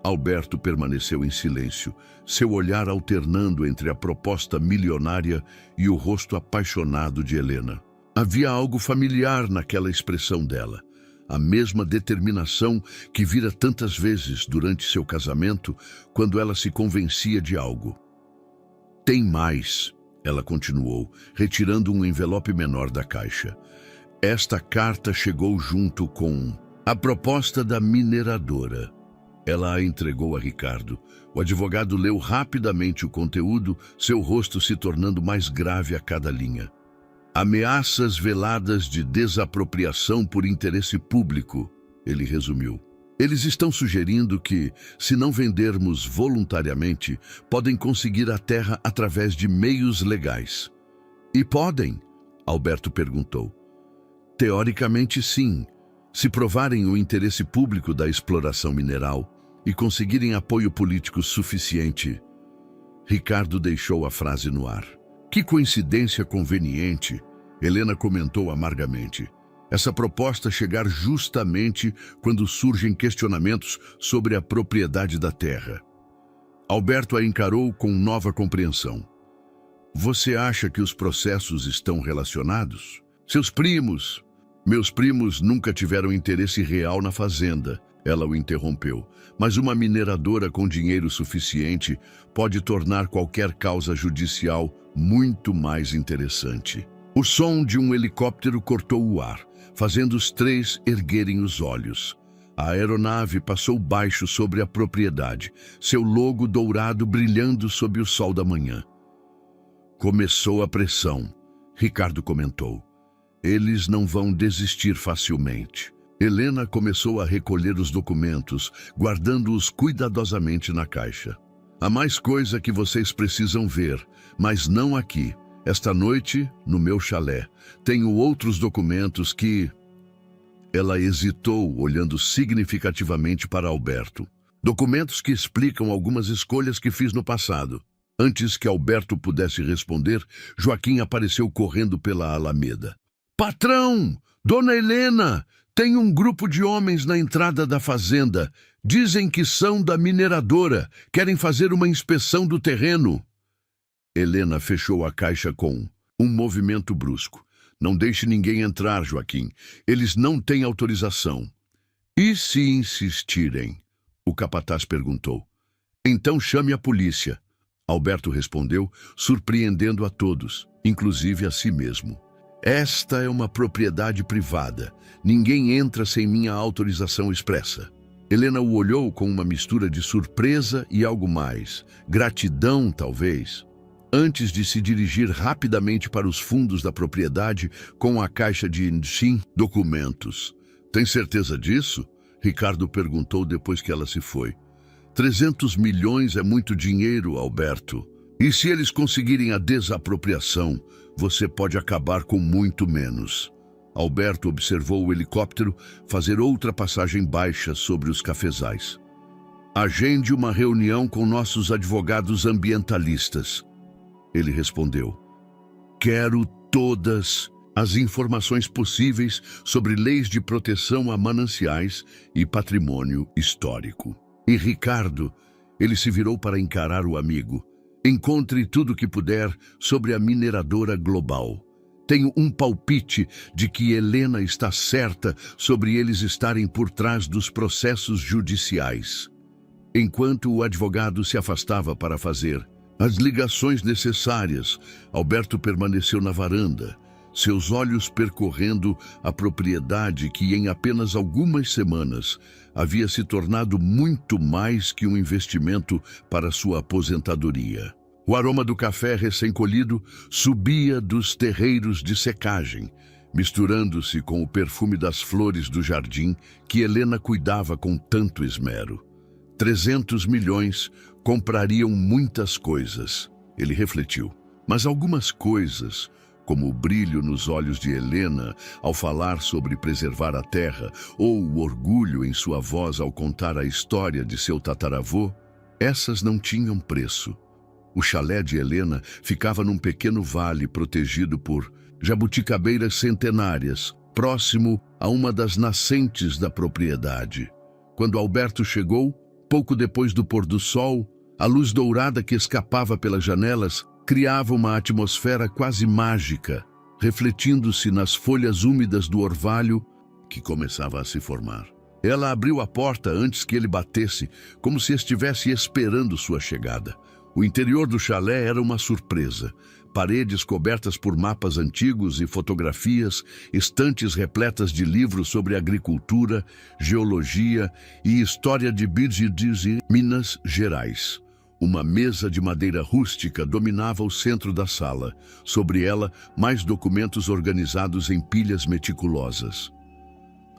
Alberto permaneceu em silêncio, seu olhar alternando entre a proposta milionária e o rosto apaixonado de Helena. Havia algo familiar naquela expressão dela, a mesma determinação que vira tantas vezes durante seu casamento, quando ela se convencia de algo. Tem mais, ela continuou, retirando um envelope menor da caixa. Esta carta chegou junto com a proposta da mineradora. Ela a entregou a Ricardo. O advogado leu rapidamente o conteúdo, seu rosto se tornando mais grave a cada linha. Ameaças veladas de desapropriação por interesse público, ele resumiu. Eles estão sugerindo que, se não vendermos voluntariamente, podem conseguir a terra através de meios legais. E podem? Alberto perguntou. Teoricamente, sim, se provarem o interesse público da exploração mineral e conseguirem apoio político suficiente. Ricardo deixou a frase no ar. Que coincidência conveniente, Helena comentou amargamente. Essa proposta chegar justamente quando surgem questionamentos sobre a propriedade da terra. Alberto a encarou com nova compreensão. Você acha que os processos estão relacionados? Seus primos, Meus primos nunca tiveram interesse real na fazenda, ela o interrompeu. Mas uma mineradora com dinheiro suficiente pode tornar qualquer causa judicial muito mais interessante. O som de um helicóptero cortou o ar, fazendo os três erguerem os olhos. A aeronave passou baixo sobre a propriedade, seu logo dourado brilhando sob o sol da manhã. Começou a pressão, Ricardo comentou. Eles não vão desistir facilmente. Helena começou a recolher os documentos, guardando-os cuidadosamente na caixa. Há mais coisa que vocês precisam ver, mas não aqui. Esta noite, no meu chalé, tenho outros documentos que... Ela hesitou, olhando significativamente para Alberto. Documentos que explicam algumas escolhas que fiz no passado. Antes que Alberto pudesse responder, Joaquim apareceu correndo pela alameda. Patrão! Dona Helena! Tem um grupo de homens na entrada da fazenda. Dizem que são da mineradora. Querem fazer uma inspeção do terreno. Helena fechou a caixa com um movimento brusco. Não deixe ninguém entrar, Joaquim. Eles não têm autorização. E se insistirem? O capataz perguntou. Então chame a polícia. Alberto respondeu, surpreendendo a todos, inclusive a si mesmo. Esta é uma propriedade privada. Ninguém entra sem minha autorização expressa. Helena o olhou com uma mistura de surpresa e algo mais. Gratidão, talvez. Antes de se dirigir rapidamente para os fundos da propriedade com a caixa de documentos. Tem certeza disso? Ricardo perguntou depois que ela se foi. 300 milhões é muito dinheiro, Alberto. E se eles conseguirem a desapropriação, você pode acabar com muito menos. Alberto observou o helicóptero fazer outra passagem baixa sobre os cafezais. Agende uma reunião com nossos advogados ambientalistas. Ele respondeu. Quero todas as informações possíveis sobre leis de proteção a mananciais e patrimônio histórico. E Ricardo, ele se virou para encarar o amigo. Encontre tudo o que puder sobre a mineradora global. Tenho um palpite de que Helena está certa sobre eles estarem por trás dos processos judiciais. Enquanto o advogado se afastava para fazer as ligações necessárias, Alberto permaneceu na varanda, seus olhos percorrendo a propriedade que em apenas algumas semanas havia se tornado muito mais que um investimento para sua aposentadoria. O aroma do café recém-colhido subia dos terreiros de secagem, misturando-se com o perfume das flores do jardim que Helena cuidava com tanto esmero. 300 milhões comprariam muitas coisas, ele refletiu. Mas algumas coisas, como o brilho nos olhos de Helena ao falar sobre preservar a terra, ou o orgulho em sua voz ao contar a história de seu tataravô, essas não tinham preço. O chalé de Helena ficava num pequeno vale protegido por jabuticabeiras centenárias, próximo a uma das nascentes da propriedade. Quando Alberto chegou, pouco depois do pôr do sol, a luz dourada que escapava pelas janelas criava uma atmosfera quase mágica, refletindo-se nas folhas úmidas do orvalho que começava a se formar. Ela abriu a porta antes que ele batesse, como se estivesse esperando sua chegada. O interior do chalé era uma surpresa. Paredes cobertas por mapas antigos e fotografias, estantes repletas de livros sobre agricultura, geologia e história de Birgidis e Minas Gerais. Uma mesa de madeira rústica dominava o centro da sala. Sobre ela, mais documentos organizados em pilhas meticulosas.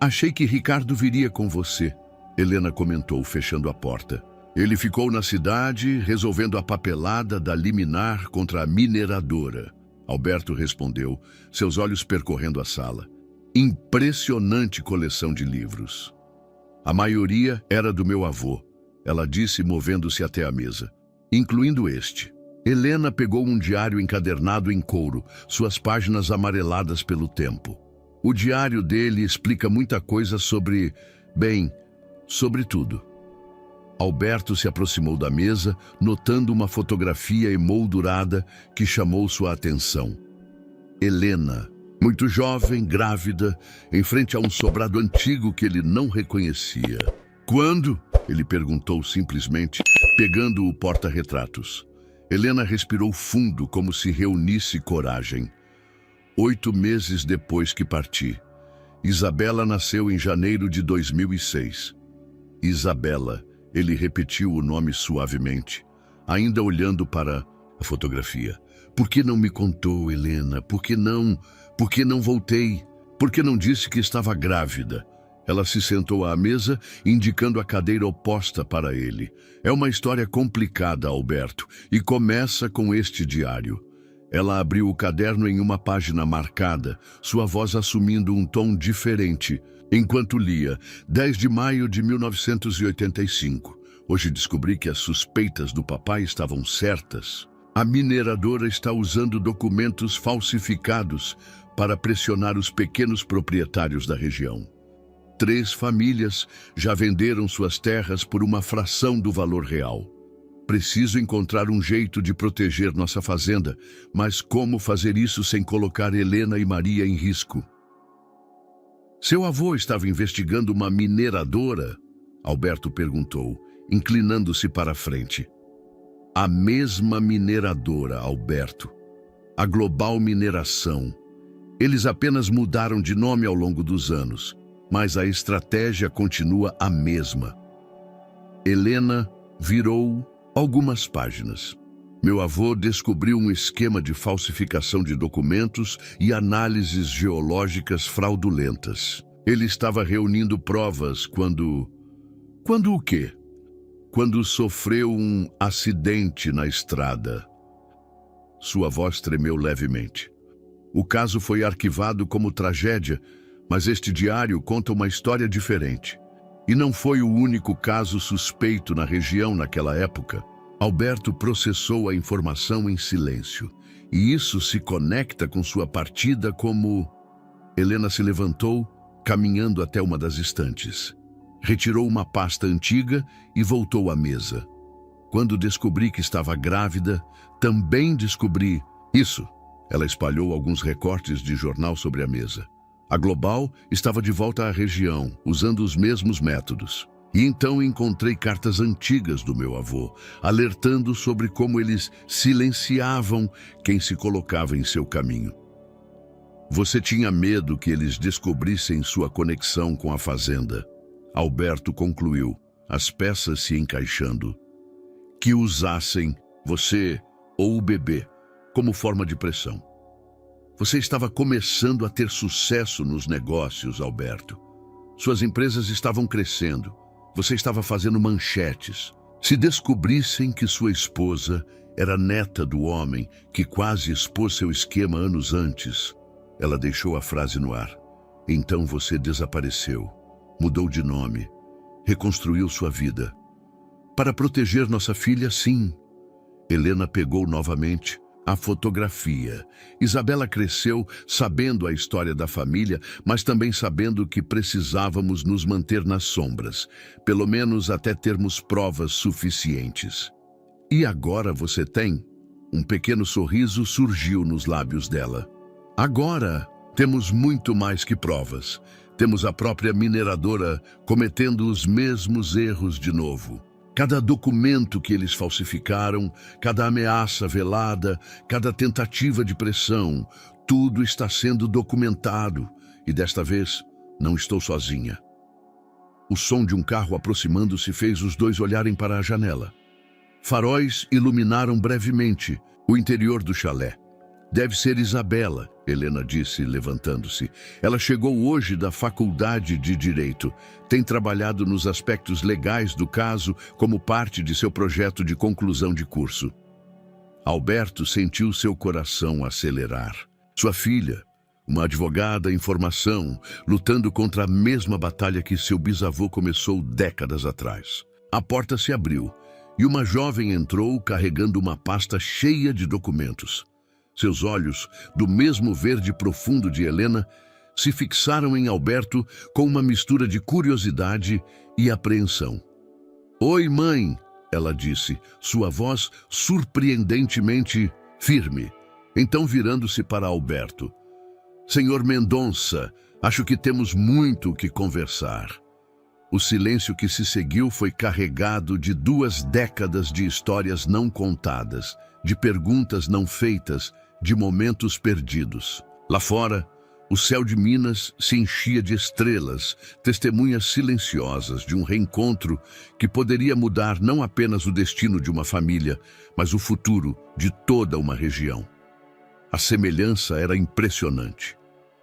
Achei que Ricardo viria com você, Helena comentou, fechando a porta. Ele ficou na cidade, resolvendo a papelada da liminar contra a mineradora. Alberto respondeu, seus olhos percorrendo a sala. Impressionante coleção de livros. A maioria era do meu avô, ela disse, movendo-se até a mesa, incluindo este. Helena pegou um diário encadernado em couro, suas páginas amareladas pelo tempo. O diário dele explica muita coisa sobre, sobre tudo. Alberto se aproximou da mesa, notando uma fotografia emoldurada que chamou sua atenção. Helena, Muito jovem, grávida, em frente a um sobrado antigo que ele não reconhecia. Quando? Ele perguntou simplesmente, pegando o porta-retratos. Helena respirou fundo, como se reunisse coragem. 8 meses depois que parti. Isabela nasceu em janeiro de 2006. Isabela, ele repetiu o nome suavemente, ainda olhando para a fotografia. Por que não me contou, Helena? Por que não voltei? Por que não disse que estava grávida? Ela se sentou à mesa, indicando a cadeira oposta para ele. É uma história complicada, Alberto, e começa com este diário. Ela abriu o caderno em uma página marcada, sua voz assumindo um tom diferente, enquanto lia, 10 de maio de 1985. Hoje descobri que as suspeitas do papai estavam certas. A mineradora está usando documentos falsificados para pressionar os pequenos proprietários da região. 3 famílias já venderam suas terras por uma fração do valor real. Preciso encontrar um jeito de proteger nossa fazenda, mas como fazer isso sem colocar Helena e Maria em risco? Seu avô estava investigando uma mineradora? Alberto perguntou, inclinando-se para a frente. A mesma mineradora, Alberto. A Global Mineração. Eles apenas mudaram de nome ao longo dos anos, mas a estratégia continua a mesma. Helena virou algumas páginas. Meu avô descobriu um esquema de falsificação de documentos e análises geológicas fraudulentas. Ele estava reunindo provas quando... Quando o quê? Quando sofreu um acidente na estrada. Sua voz tremeu levemente. O caso foi arquivado como tragédia, mas este diário conta uma história diferente. E não foi o único caso suspeito na região naquela época. Alberto processou a informação em silêncio. E isso se conecta com sua partida como... Helena se levantou, caminhando até uma das estantes. Retirou uma pasta antiga e voltou à mesa. Quando descobri que estava grávida, também descobri isso. Ela espalhou alguns recortes de jornal sobre a mesa. A Global estava de volta à região, usando os mesmos métodos. E então encontrei cartas antigas do meu avô, alertando sobre como eles silenciavam quem se colocava em seu caminho. Você tinha medo que eles descobrissem sua conexão com a fazenda. Alberto concluiu, as peças se encaixando. Que usassem você ou o bebê como forma de pressão. Você estava começando a ter sucesso nos negócios, Alberto. Suas empresas estavam crescendo. Você estava fazendo manchetes. Se descobrissem que sua esposa era neta do homem que quase expôs seu esquema anos antes, ela deixou a frase no ar. Então você desapareceu, mudou de nome, reconstruiu sua vida. Para proteger nossa filha, sim. Helena pegou novamente a fotografia. Isabela cresceu sabendo a história da família, mas também sabendo que precisávamos nos manter nas sombras, pelo menos até termos provas suficientes. E agora você tem? Um pequeno sorriso surgiu nos lábios dela. Agora temos muito mais que provas. Temos a própria mineradora cometendo os mesmos erros de novo. Cada documento que eles falsificaram, cada ameaça velada, cada tentativa de pressão, tudo está sendo documentado. E desta vez, não estou sozinha. O som de um carro aproximando-se fez os dois olharem para a janela. Faróis iluminaram brevemente o interior do chalé. Deve ser Isabela, Helena disse, levantando-se. Ela chegou hoje da Faculdade de Direito. Tem trabalhado nos aspectos legais do caso como parte de seu projeto de conclusão de curso. Alberto sentiu seu coração acelerar. Sua filha, uma advogada em formação, lutando contra a mesma batalha que seu bisavô começou décadas atrás. A porta se abriu e uma jovem entrou carregando uma pasta cheia de documentos. Seus olhos, do mesmo verde profundo de Helena, se fixaram em Alberto com uma mistura de curiosidade e apreensão. "Oi, mãe", ela disse, sua voz surpreendentemente firme. Então, virando-se para Alberto. Senhor Mendonça, acho que temos muito o que conversar. O silêncio que se seguiu foi carregado de 2 décadas de histórias não contadas, de perguntas não feitas, de momentos perdidos. Lá fora, o céu de Minas se enchia de estrelas, testemunhas silenciosas de um reencontro que poderia mudar não apenas o destino de uma família, mas o futuro de toda uma região. A semelhança era impressionante.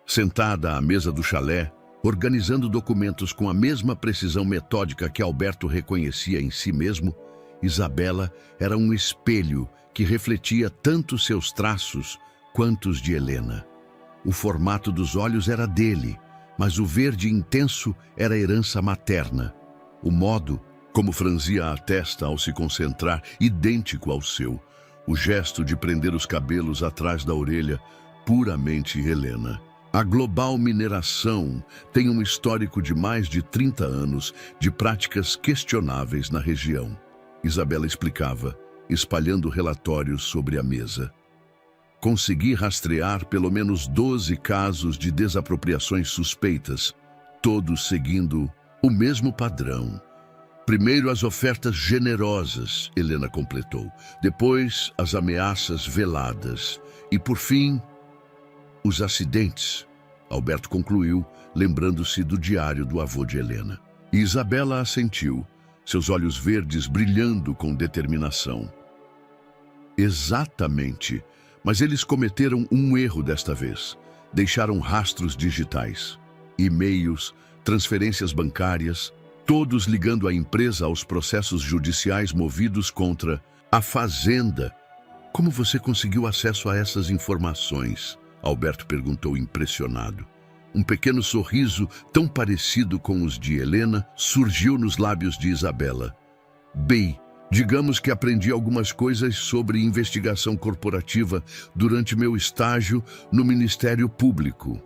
Sentada à mesa do chalé, organizando documentos com a mesma precisão metódica que Alberto reconhecia em si mesmo, Isabela era um espelho que refletia tanto seus traços quanto os de Helena. O formato dos olhos era dele, mas o verde intenso era herança materna. O modo como franzia a testa ao se concentrar, idêntico ao seu. O gesto de prender os cabelos atrás da orelha, puramente Helena. A Global Mineração tem um histórico de mais de 30 anos de práticas questionáveis na região. Isabela explicava, espalhando relatórios sobre a mesa. Consegui rastrear pelo menos 12 casos de desapropriações suspeitas, todos seguindo o mesmo padrão. Primeiro as ofertas generosas, Helena completou. Depois as ameaças veladas. E por fim, os acidentes, Alberto concluiu, lembrando-se do diário do avô de Helena. E Isabela assentiu, seus olhos verdes brilhando com determinação. Exatamente. Mas eles cometeram um erro desta vez. Deixaram rastros digitais, e-mails, transferências bancárias, todos ligando a empresa aos processos judiciais movidos contra a Fazenda. Como você conseguiu acesso a essas informações? Alberto perguntou impressionado. Um pequeno sorriso, tão parecido com os de Helena, surgiu nos lábios de Isabela. Bem, digamos que aprendi algumas coisas sobre investigação corporativa durante meu estágio no Ministério Público.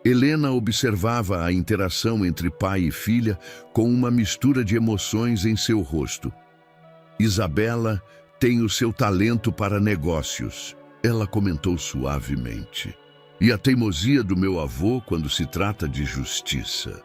Helena observava a interação entre pai e filha com uma mistura de emoções em seu rosto. Isabela tem o seu talento para negócios, ela comentou suavemente. E a teimosia do meu avô quando se trata de justiça.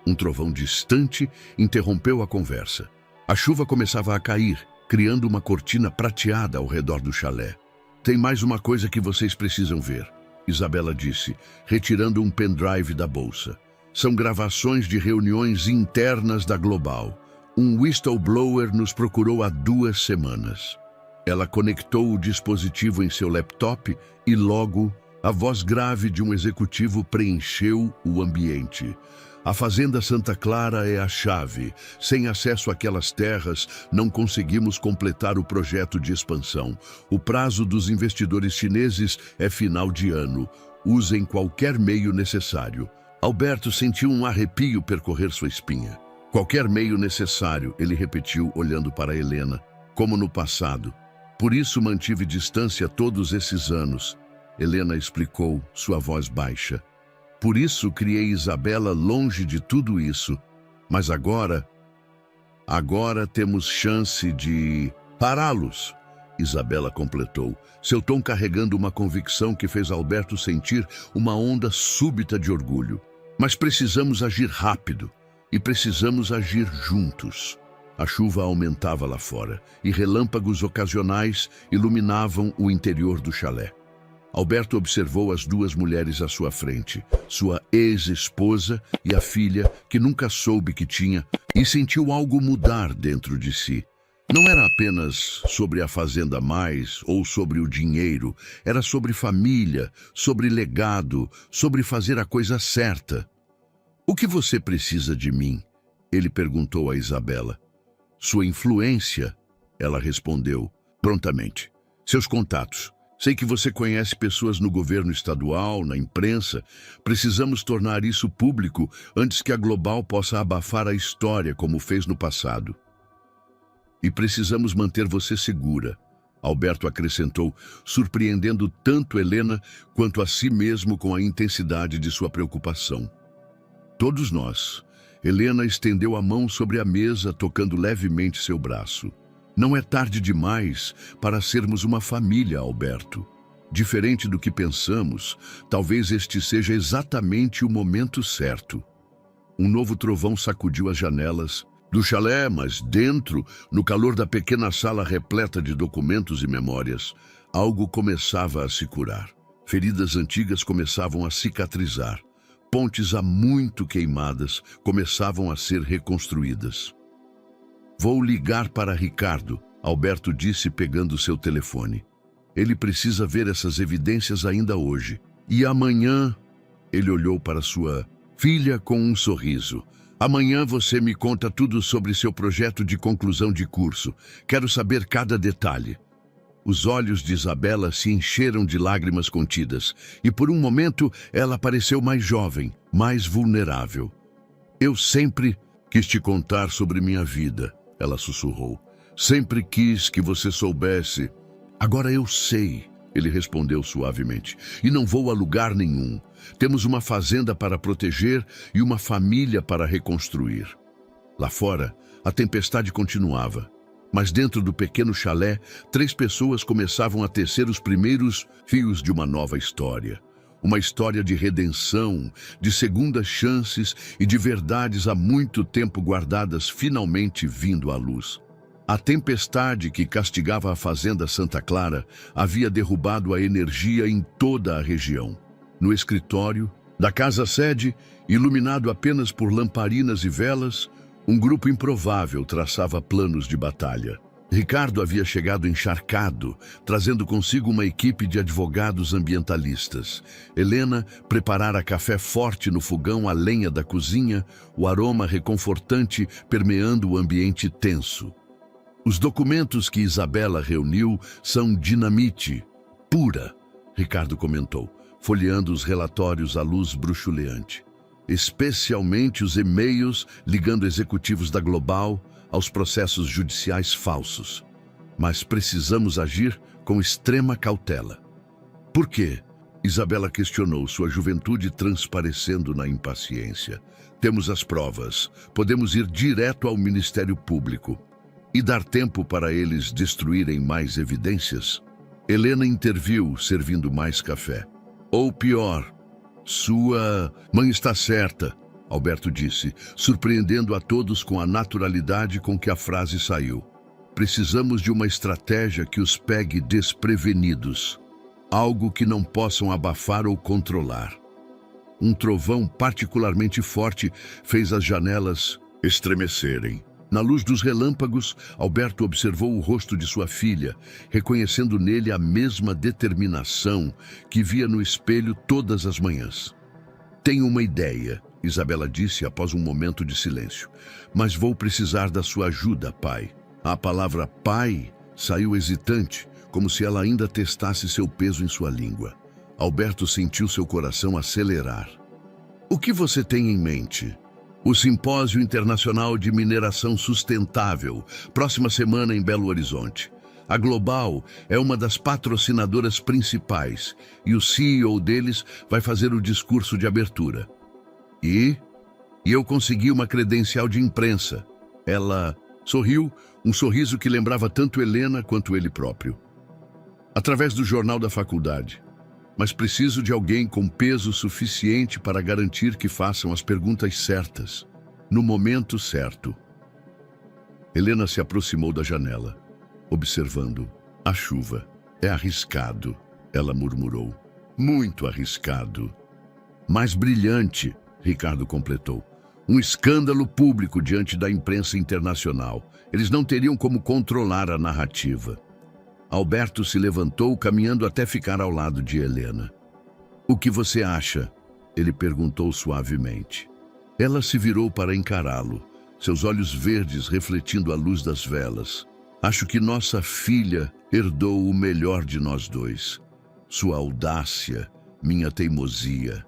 Um trovão distante interrompeu a conversa. A chuva começava a cair, criando uma cortina prateada ao redor do chalé. Tem mais uma coisa que vocês precisam ver, Isabela disse, retirando um pendrive da bolsa. São gravações de reuniões internas da Global. Um whistleblower nos procurou há 2 semanas. Ela conectou o dispositivo em seu laptop e logo a voz grave de um executivo preencheu o ambiente. A Fazenda Santa Clara é a chave. Sem acesso àquelas terras, não conseguimos completar o projeto de expansão. O prazo dos investidores chineses é final de ano. Usem qualquer meio necessário. Alberto sentiu um arrepio percorrer sua espinha. Qualquer meio necessário, ele repetiu, olhando para Helena, como no passado. Por isso mantive distância todos esses anos. Helena explicou, sua voz baixa. Por isso criei Isabela longe de tudo isso. Mas agora temos chance de pará-los. Isabela completou, seu tom carregando uma convicção que fez Alberto sentir uma onda súbita de orgulho. Mas precisamos agir rápido e precisamos agir juntos. A chuva aumentava lá fora e relâmpagos ocasionais iluminavam o interior do chalé. Alberto observou as 2 mulheres à sua frente, sua ex-esposa e a filha, que nunca soube que tinha, e sentiu algo mudar dentro de si. Não era apenas sobre a Fazenda Mais ou sobre o dinheiro, era sobre família, sobre legado, sobre fazer a coisa certa. O que você precisa de mim? Ele perguntou a Isabela. Sua influência, ela respondeu prontamente. Seus contatos. Sei que você conhece pessoas no governo estadual, na imprensa. Precisamos tornar isso público antes que a Global possa abafar a história como fez no passado. E precisamos manter você segura, Alberto acrescentou, surpreendendo tanto Helena quanto a si mesmo com a intensidade de sua preocupação. Todos nós. Helena estendeu a mão sobre a mesa, tocando levemente seu braço. Não é tarde demais para sermos uma família, Alberto. Diferente do que pensamos, talvez este seja exatamente o momento certo. Um novo trovão sacudiu as janelas do chalé, mas dentro, no calor da pequena sala repleta de documentos e memórias, algo começava a se curar. Feridas antigas começavam a cicatrizar. Pontes há muito queimadas começavam a ser reconstruídas. Vou ligar para Ricardo, Alberto disse pegando seu telefone. Ele precisa ver essas evidências ainda hoje. E amanhã, ele olhou para sua filha com um sorriso. Amanhã você me conta tudo sobre seu projeto de conclusão de curso. Quero saber cada detalhe. Os olhos de Isabela se encheram de lágrimas contidas, e por um momento ela pareceu mais jovem, mais vulnerável. Eu sempre quis te contar sobre minha vida, ela sussurrou. Sempre quis que você soubesse. Agora eu sei, ele respondeu suavemente, e não vou a lugar nenhum. Temos uma fazenda para proteger e uma família para reconstruir. Lá fora, a tempestade continuava. Mas dentro do pequeno chalé, 3 pessoas começavam a tecer os primeiros fios de uma nova história. Uma história de redenção, de segundas chances e de verdades há muito tempo guardadas finalmente vindo à luz. A tempestade que castigava a fazenda Santa Clara havia derrubado a energia em toda a região. No escritório da casa-sede, iluminado apenas por lamparinas e velas, um grupo improvável traçava planos de batalha. Ricardo havia chegado encharcado, trazendo consigo uma equipe de advogados ambientalistas. Helena preparara café forte no fogão à lenha da cozinha, o aroma reconfortante permeando o ambiente tenso. Os documentos que Isabela reuniu são dinamite pura, Ricardo comentou, folheando os relatórios à luz bruxuleante. Especialmente os e-mails ligando executivos da Global aos processos judiciais falsos. Mas precisamos agir com extrema cautela. Por quê? Isabela questionou, sua juventude transparecendo na impaciência. Temos as provas. Podemos ir direto ao Ministério Público e dar tempo para eles destruírem mais evidências. Helena interviu, servindo mais café. Ou pior, sua mãe está certa, Alberto disse, surpreendendo a todos com a naturalidade com que a frase saiu. Precisamos de uma estratégia que os pegue desprevenidos, algo que não possam abafar ou controlar. Um trovão particularmente forte fez as janelas estremecerem. Na luz dos relâmpagos, Alberto observou o rosto de sua filha, reconhecendo nele a mesma determinação que via no espelho todas as manhãs. Tenho uma ideia, Isabela disse após um momento de silêncio, mas vou precisar da sua ajuda, pai. A palavra pai saiu hesitante, como se ela ainda testasse seu peso em sua língua. Alberto sentiu seu coração acelerar. O que você tem em mente? O Simpósio Internacional de Mineração Sustentável, próxima semana em Belo Horizonte. A Global é uma das patrocinadoras principais e o CEO deles vai fazer o discurso de abertura. E eu consegui uma credencial de imprensa. Ela sorriu, um sorriso que lembrava tanto Helena quanto ele próprio. Através do jornal da faculdade. Mas preciso de alguém com peso suficiente para garantir que façam as perguntas certas, no momento certo. Helena se aproximou da janela, observando a chuva. É arriscado, ela murmurou. Muito arriscado. Mas brilhante, Ricardo completou. Um escândalo público diante da imprensa internacional. Eles não teriam como controlar a narrativa. Alberto se levantou, caminhando até ficar ao lado de Helena. O que você acha? Ele perguntou suavemente. Ela se virou para encará-lo, seus olhos verdes refletindo a luz das velas. Acho que nossa filha herdou o melhor de nós dois. Sua audácia, minha teimosia.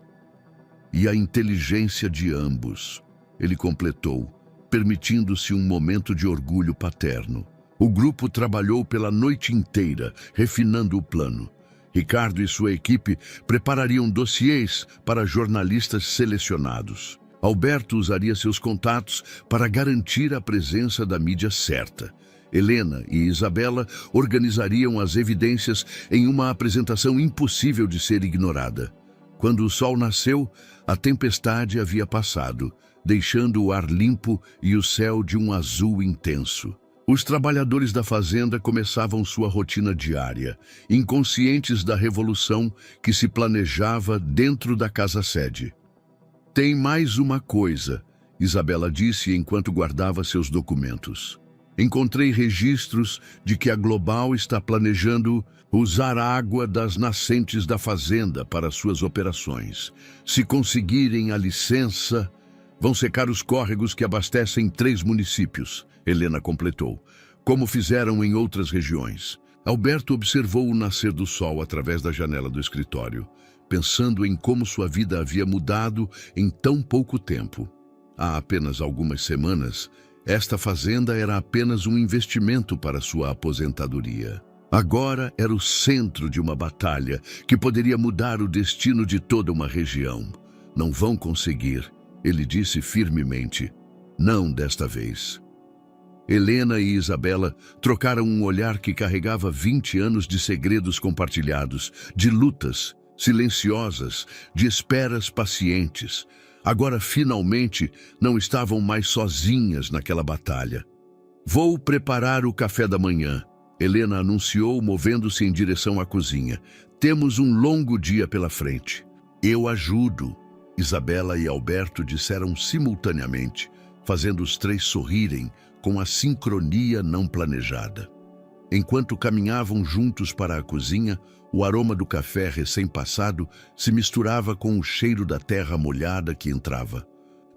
E a inteligência de ambos. Ele completou, permitindo-se um momento de orgulho paterno. O grupo trabalhou pela noite inteira, refinando o plano. Ricardo e sua equipe preparariam dossiês para jornalistas selecionados. Alberto usaria seus contatos para garantir a presença da mídia certa. Helena e Isabela organizariam as evidências em uma apresentação impossível de ser ignorada. Quando o sol nasceu, a tempestade havia passado, deixando o ar limpo e o céu de um azul intenso. Os trabalhadores da fazenda começavam sua rotina diária, inconscientes da revolução que se planejava dentro da casa-sede. "Tem mais uma coisa", Isabela disse enquanto guardava seus documentos. "Encontrei registros de que a Global está planejando usar água das nascentes da fazenda para suas operações. Se conseguirem a licença, vão secar os córregos que abastecem 3 municípios", Helena completou, "como fizeram em outras regiões." Alberto observou o nascer do sol através da janela do escritório, pensando em como sua vida havia mudado em tão pouco tempo. Há apenas algumas semanas, esta fazenda era apenas um investimento para sua aposentadoria. Agora era o centro de uma batalha que poderia mudar o destino de toda uma região. "Não vão conseguir", ele disse firmemente. "Não desta vez." Helena e Isabela trocaram um olhar que carregava 20 anos de segredos compartilhados, de lutas silenciosas, de esperas pacientes. Agora, finalmente, não estavam mais sozinhas naquela batalha. "Vou preparar o café da manhã", Helena anunciou, movendo-se em direção à cozinha. "Temos um longo dia pela frente." "Eu ajudo", Isabela e Alberto disseram simultaneamente, fazendo os 3 sorrirem com a sincronia não planejada. Enquanto caminhavam juntos para a cozinha, o aroma do café recém-passado se misturava com o cheiro da terra molhada que entrava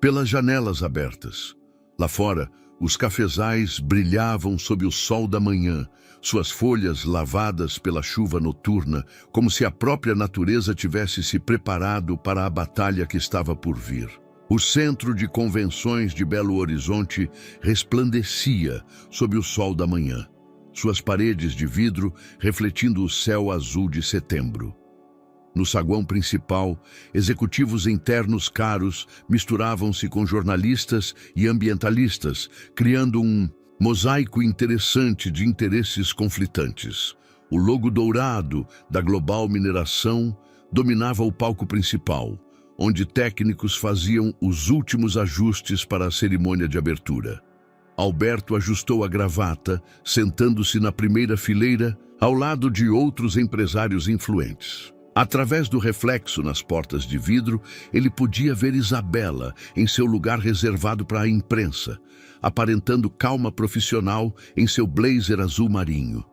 pelas janelas abertas. Lá fora, os cafezais brilhavam sob o sol da manhã, suas folhas lavadas pela chuva noturna, como se a própria natureza tivesse se preparado para a batalha que estava por vir. O centro de convenções de Belo Horizonte resplandecia sob o sol da manhã, suas paredes de vidro refletindo o céu azul de setembro. No saguão principal, executivos internos caros misturavam-se com jornalistas e ambientalistas, criando um mosaico interessante de interesses conflitantes. O logo dourado da Global Mineração dominava o palco principal, onde técnicos faziam os últimos ajustes para a cerimônia de abertura. Alberto ajustou a gravata, sentando-se na primeira fileira, ao lado de outros empresários influentes. Através do reflexo nas portas de vidro, ele podia ver Isabela em seu lugar reservado para a imprensa, aparentando calma profissional em seu blazer azul marinho.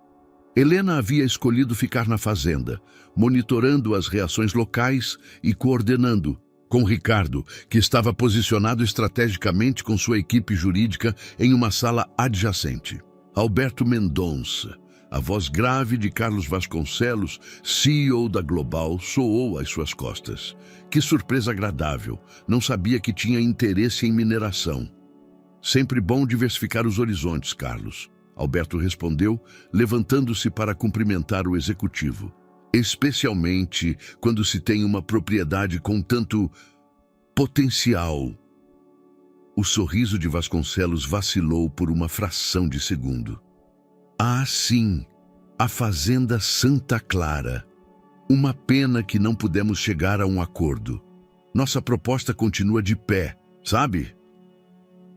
Helena havia escolhido ficar na fazenda, monitorando as reações locais e coordenando, com Ricardo, que estava posicionado estrategicamente com sua equipe jurídica em uma sala adjacente. Alberto Mendonça, a voz grave de Carlos Vasconcelos, CEO da Global, soou às suas costas. Que surpresa agradável! Não sabia que tinha interesse em mineração. Sempre bom diversificar os horizontes, Carlos, Alberto respondeu, levantando-se para cumprimentar o executivo. Especialmente quando se tem uma propriedade com tanto potencial. O sorriso de Vasconcelos vacilou por uma fração de segundo. "Ah, sim, a Fazenda Santa Clara. Uma pena que não pudemos chegar a um acordo. Nossa proposta continua de pé, sabe?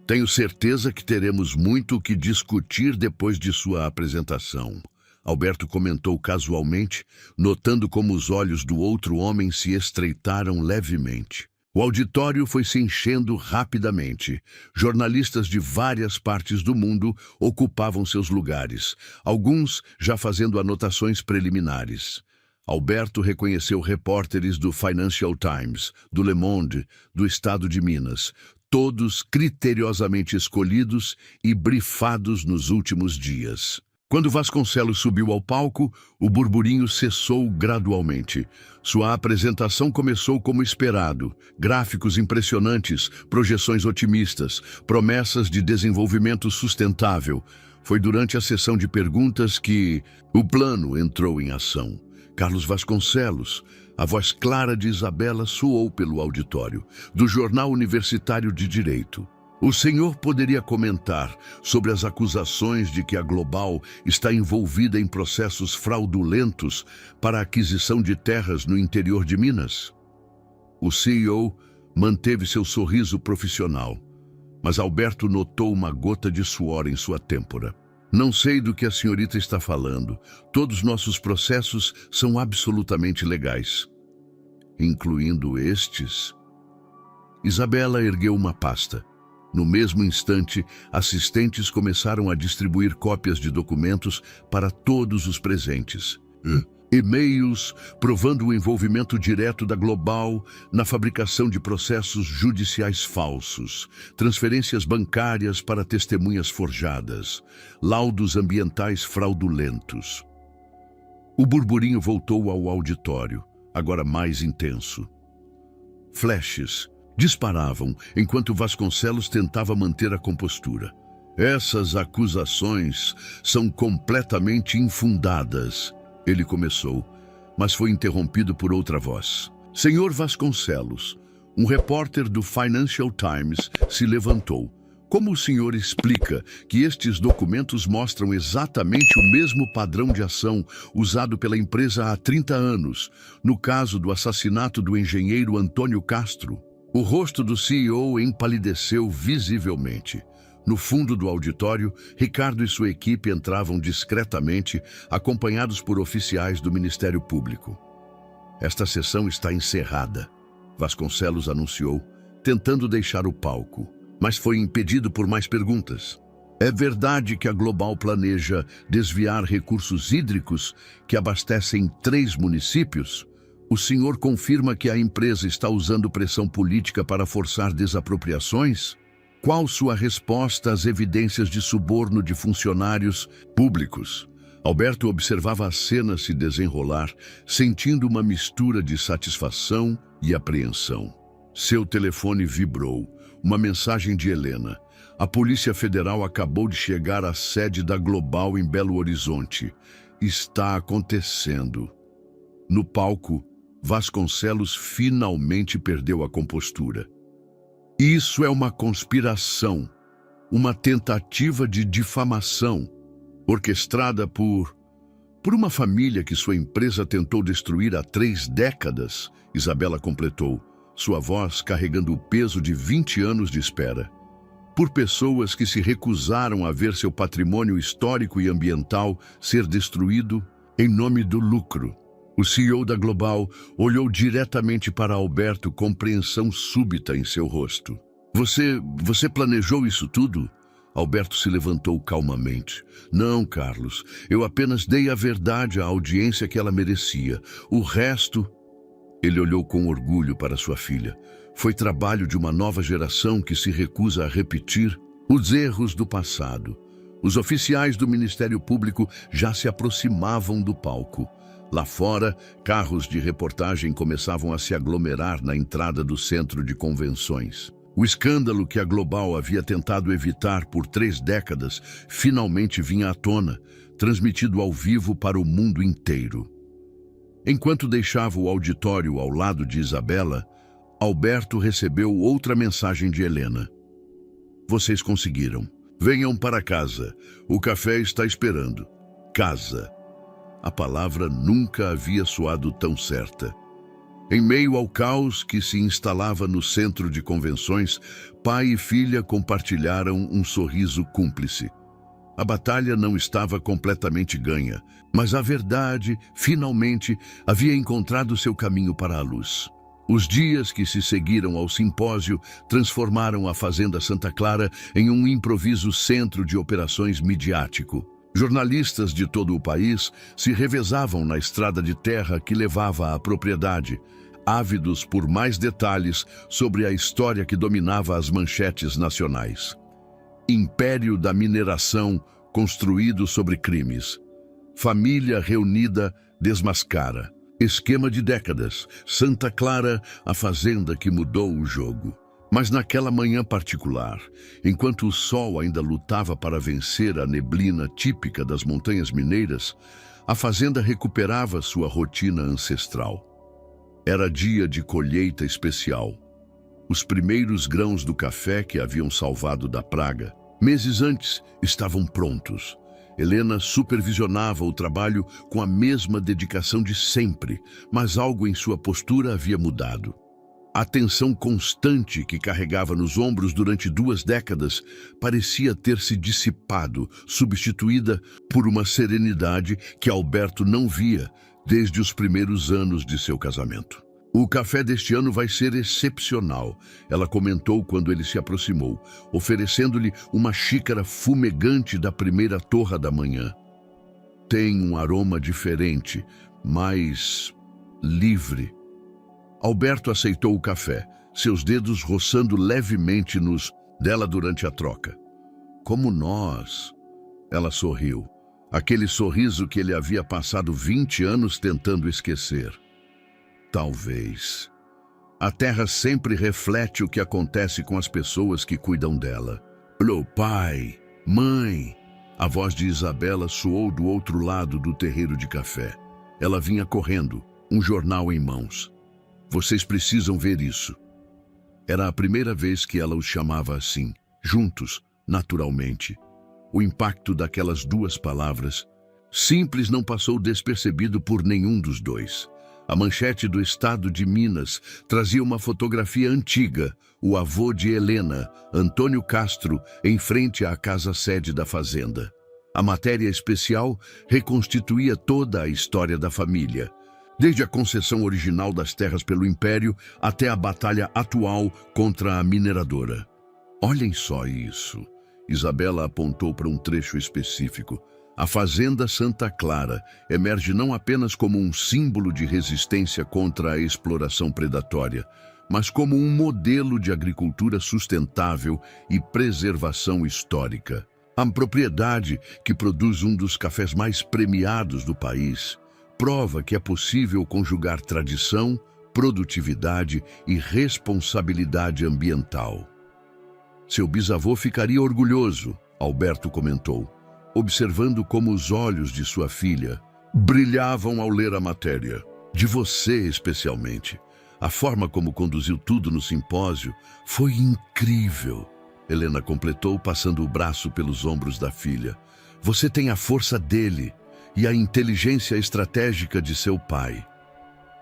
Tenho certeza que teremos muito o que discutir depois de sua apresentação", Alberto comentou casualmente, notando como os olhos do outro homem se estreitaram levemente. O auditório foi se enchendo rapidamente. Jornalistas de várias partes do mundo ocupavam seus lugares, alguns já fazendo anotações preliminares. Alberto reconheceu repórteres do Financial Times, do Le Monde, do Estado de Minas, todos criteriosamente escolhidos e brifados nos últimos dias. Quando Vasconcelos subiu ao palco, o burburinho cessou gradualmente. Sua apresentação começou como esperado. Gráficos impressionantes, projeções otimistas, promessas de desenvolvimento sustentável. Foi durante a sessão de perguntas que o plano entrou em ação. Carlos Vasconcelos, a voz clara de Isabela soou pelo auditório, do Jornal Universitário de Direito. O senhor poderia comentar sobre as acusações de que a Global está envolvida em processos fraudulentos para a aquisição de terras no interior de Minas? O CEO manteve seu sorriso profissional, mas Alberto notou uma gota de suor em sua têmpora. Não sei do que a senhorita está falando. Todos nossos processos são absolutamente legais, incluindo estes. Isabela ergueu uma pasta. No mesmo instante, assistentes começaram a distribuir cópias de documentos para todos os presentes. E-mails provando o envolvimento direto da Global na fabricação de processos judiciais falsos, transferências bancárias para testemunhas forjadas, laudos ambientais fraudulentos. O burburinho voltou ao auditório, agora mais intenso. Flashes disparavam enquanto Vasconcelos tentava manter a compostura. Essas acusações são completamente infundadas, ele começou, mas foi interrompido por outra voz. Senhor Vasconcelos, um repórter do Financial Times se levantou. Como o senhor explica que estes documentos mostram exatamente o mesmo padrão de ação usado pela empresa há 30 anos, no caso do assassinato do engenheiro Antônio Castro? O rosto do CEO empalideceu visivelmente. No fundo do auditório, Ricardo e sua equipe entravam discretamente, acompanhados por oficiais do Ministério Público. Esta sessão está encerrada, Vasconcelos anunciou, tentando deixar o palco, mas foi impedido por mais perguntas. É verdade que a Global planeja desviar recursos hídricos que abastecem 3 municípios? O senhor confirma que a empresa está usando pressão política para forçar desapropriações? Qual sua resposta às evidências de suborno de funcionários públicos? Alberto observava a cena se desenrolar, sentindo uma mistura de satisfação e apreensão. Seu telefone vibrou. Uma mensagem de Helena. A Polícia Federal acabou de chegar à sede da Global em Belo Horizonte. Está acontecendo. No palco, Vasconcelos finalmente perdeu a compostura. Isso é uma conspiração, uma tentativa de difamação, orquestrada por uma família que sua empresa tentou destruir há 3 décadas, Isabela completou, sua voz carregando o peso de 20 anos de espera. Por pessoas que se recusaram a ver seu patrimônio histórico e ambiental ser destruído em nome do lucro. O CEO da Global olhou diretamente para Alberto, compreensão súbita em seu rosto. Você planejou isso tudo? Alberto se levantou calmamente. Não, Carlos, eu apenas dei a verdade à audiência que ela merecia. O resto... Ele olhou com orgulho para sua filha. Foi trabalho de uma nova geração que se recusa a repetir os erros do passado. Os oficiais do Ministério Público já se aproximavam do palco. Lá fora, carros de reportagem começavam a se aglomerar na entrada do centro de convenções. O escândalo que a Global havia tentado evitar por 3 décadas finalmente vinha à tona, transmitido ao vivo para o mundo inteiro. Enquanto deixava o auditório ao lado de Isabela, Alberto recebeu outra mensagem de Helena. Vocês conseguiram. Venham para casa. O café está esperando. Casa. A palavra nunca havia soado tão certa. Em meio ao caos que se instalava no centro de convenções, pai e filha compartilharam um sorriso cúmplice. A batalha não estava completamente ganha, mas a verdade, finalmente, havia encontrado seu caminho para a luz. Os dias que se seguiram ao simpósio transformaram a Fazenda Santa Clara em um improviso centro de operações midiático. Jornalistas de todo o país se revezavam na estrada de terra que levava à propriedade, ávidos por mais detalhes sobre a história que dominava as manchetes nacionais. Império da mineração construído sobre crimes. Família reunida desmascara. Esquema de décadas. Santa Clara, a fazenda que mudou o jogo. Mas naquela manhã particular, enquanto o sol ainda lutava para vencer a neblina típica das montanhas mineiras, a fazenda recuperava sua rotina ancestral. Era dia de colheita especial. Os primeiros grãos do café que haviam salvado da praga, meses antes, estavam prontos. Helena supervisionava o trabalho com a mesma dedicação de sempre, mas algo em sua postura havia mudado. A tensão constante que carregava nos ombros durante 2 décadas parecia ter se dissipado, substituída por uma serenidade que Alberto não via desde os primeiros anos de seu casamento. "O café deste ano vai ser excepcional", ela comentou quando ele se aproximou, oferecendo-lhe uma xícara fumegante da primeira torra da manhã. "Tem um aroma diferente, mais livre." Alberto aceitou o café, seus dedos roçando levemente nos dela durante a troca. "Como nós." Ela sorriu, aquele sorriso que ele havia passado 20 anos tentando esquecer. "Talvez. A terra sempre reflete o que acontece com as pessoas que cuidam dela." "Alô, pai, mãe." A voz de Isabela soou do outro lado do terreiro de café. Ela vinha correndo, um jornal em mãos. "Vocês precisam ver isso." Era a primeira vez que ela os chamava assim, juntos, naturalmente. O impacto daquelas 2 palavras, simples, não passou despercebido por nenhum dos dois. A manchete do Estado de Minas trazia uma fotografia antiga, o avô de Helena, Antônio Castro, em frente à casa-sede da fazenda. A matéria especial reconstituía toda a história da família, desde a concessão original das terras pelo Império até a batalha atual contra a mineradora. "Olhem só isso." Isabela apontou para um trecho específico. A Fazenda Santa Clara emerge não apenas como um símbolo de resistência contra a exploração predatória, mas como um modelo de agricultura sustentável e preservação histórica. A propriedade, que produz um dos cafés mais premiados do país, prova que é possível conjugar tradição, produtividade e responsabilidade ambiental. "Seu bisavô ficaria orgulhoso", Alberto comentou, observando como os olhos de sua filha brilhavam ao ler a matéria. "De você, especialmente. A forma como conduziu tudo no simpósio foi incrível", Helena completou, passando o braço pelos ombros da filha. "Você tem a força dele e a inteligência estratégica de seu pai."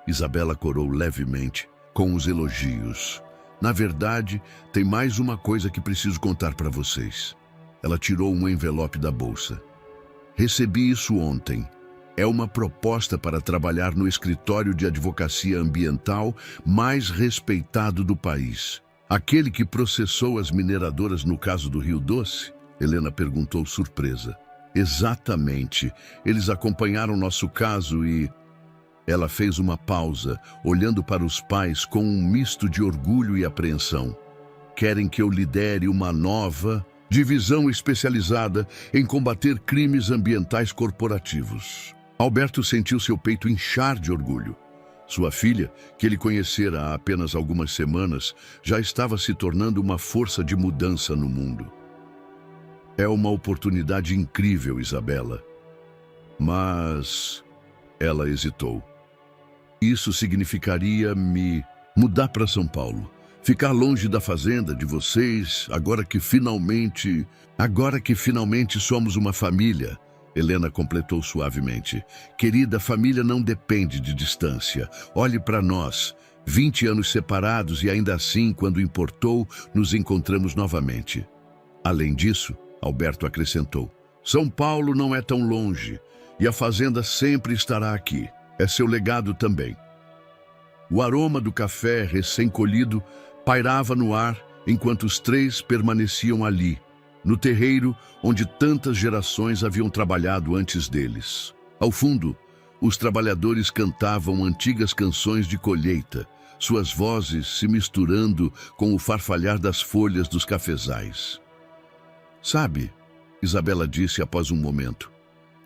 Isabela corou levemente, com os elogios. "Na verdade, tem mais uma coisa que preciso contar para vocês." Ela tirou um envelope da bolsa. "Recebi isso ontem. É uma proposta para trabalhar no escritório de advocacia ambiental mais respeitado do país. Aquele que processou as mineradoras no caso do Rio Doce?" Helena perguntou surpresa. "Exatamente. Eles acompanharam nosso caso e..." Ela fez uma pausa, olhando para os pais com um misto de orgulho e apreensão. "Querem que eu lidere uma nova divisão especializada em combater crimes ambientais corporativos." Alberto sentiu seu peito inchar de orgulho. Sua filha, que ele conhecera há apenas algumas semanas, já estava se tornando uma força de mudança no mundo. "É uma oportunidade incrível, Isabela. Mas..." Ela hesitou. "Isso significaria me mudar para São Paulo. Ficar longe da fazenda, de vocês, agora que finalmente somos uma família." Helena completou suavemente. "Querida, família não depende de distância. Olhe para nós. 20 anos separados e ainda assim, quando importou, nos encontramos novamente." "Além disso", Alberto acrescentou, "São Paulo não é tão longe e a fazenda sempre estará aqui. É seu legado também." O aroma do café recém-colhido pairava no ar enquanto os 3 permaneciam ali, no terreiro onde tantas gerações haviam trabalhado antes deles. Ao fundo, os trabalhadores cantavam antigas canções de colheita, suas vozes se misturando com o farfalhar das folhas dos cafezais. "Sabe", Isabela disse após um momento,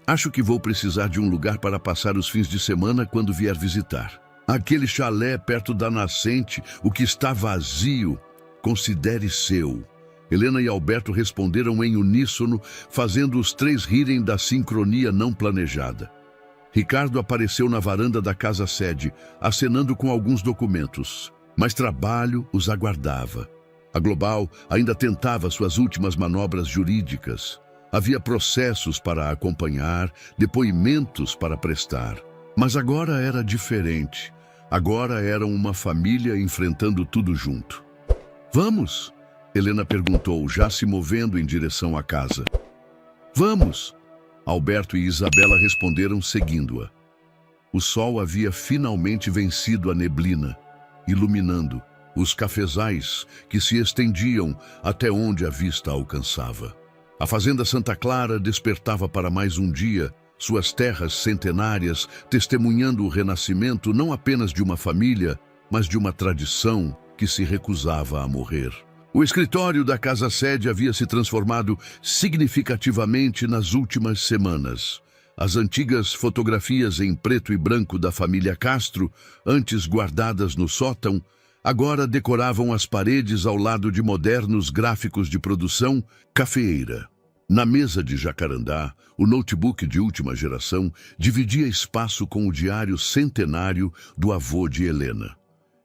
"acho que vou precisar de um lugar para passar os fins de semana quando vier visitar. Aquele chalé perto da nascente, o que está vazio, considere seu." Helena e Alberto responderam em uníssono, fazendo os 3 rirem da sincronia não planejada. Ricardo apareceu na varanda da casa-sede, acenando com alguns documentos. Mas trabalho os aguardava. A Global ainda tentava suas últimas manobras jurídicas. Havia processos para acompanhar, depoimentos para prestar. Mas agora era diferente. Agora eram uma família enfrentando tudo junto. Vamos? Helena perguntou, já se movendo em direção à casa. Vamos! Alberto e Isabela responderam seguindo-a. O sol havia finalmente vencido a neblina, iluminando os cafezais que se estendiam até onde a vista alcançava. A fazenda Santa Clara despertava para mais um dia, suas terras centenárias testemunhando o renascimento não apenas de uma família, mas de uma tradição que se recusava a morrer. O escritório da casa-sede havia se transformado significativamente nas últimas semanas. As antigas fotografias em preto e branco da família Castro, antes guardadas no sótão, agora decoravam as paredes ao lado de modernos gráficos de produção cafeeira. Na mesa de jacarandá, o notebook de última geração dividia espaço com o diário centenário do avô de Helena.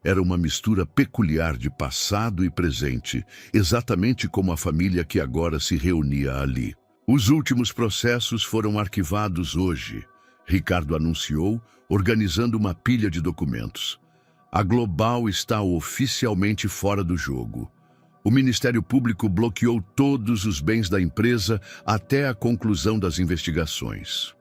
Era uma mistura peculiar de passado e presente, exatamente como a família que agora se reunia ali. Os últimos processos foram arquivados hoje, Ricardo anunciou, organizando uma pilha de documentos. A Global está oficialmente fora do jogo. O Ministério Público bloqueou todos os bens da empresa até a conclusão das investigações.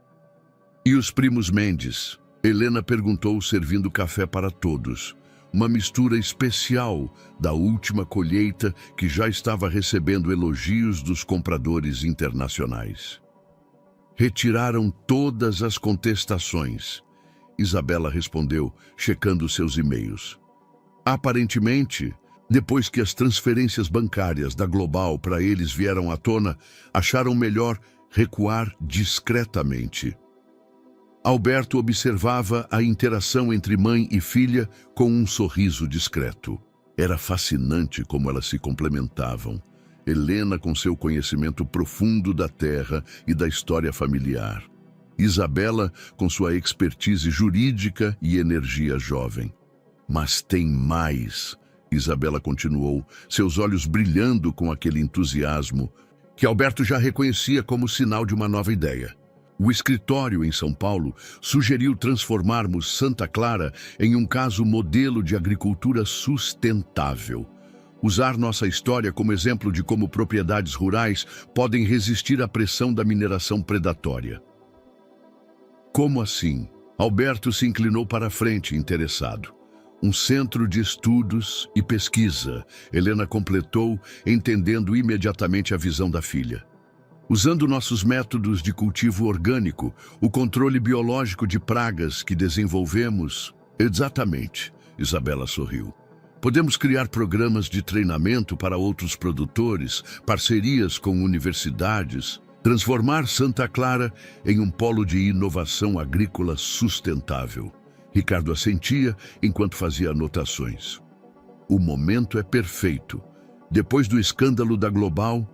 E os primos Mendes? Helena perguntou, servindo café para todos. Uma mistura especial da última colheita que já estava recebendo elogios dos compradores internacionais. Retiraram todas as contestações. Isabela respondeu, checando seus e-mails. Aparentemente, depois que as transferências bancárias da Global para eles vieram à tona, acharam melhor recuar discretamente. Alberto observava a interação entre mãe e filha com um sorriso discreto. Era fascinante como elas se complementavam. Helena com seu conhecimento profundo da terra e da história familiar. Isabela com sua expertise jurídica e energia jovem. Mas tem mais, Isabela continuou, seus olhos brilhando com aquele entusiasmo que Alberto já reconhecia como sinal de uma nova ideia. O escritório em São Paulo sugeriu transformarmos Santa Clara em um caso modelo de agricultura sustentável. Usar nossa história como exemplo de como propriedades rurais podem resistir à pressão da mineração predatória. Como assim? Alberto se inclinou para a frente, interessado. Um centro de estudos e pesquisa, Helena completou, entendendo imediatamente a visão da filha. Usando nossos métodos de cultivo orgânico, o controle biológico de pragas que desenvolvemos... Exatamente, Isabela sorriu. Podemos criar programas de treinamento para outros produtores, parcerias com universidades, transformar Santa Clara em um polo de inovação agrícola sustentável. Ricardo assentia enquanto fazia anotações. O momento é perfeito. Depois do escândalo da Global,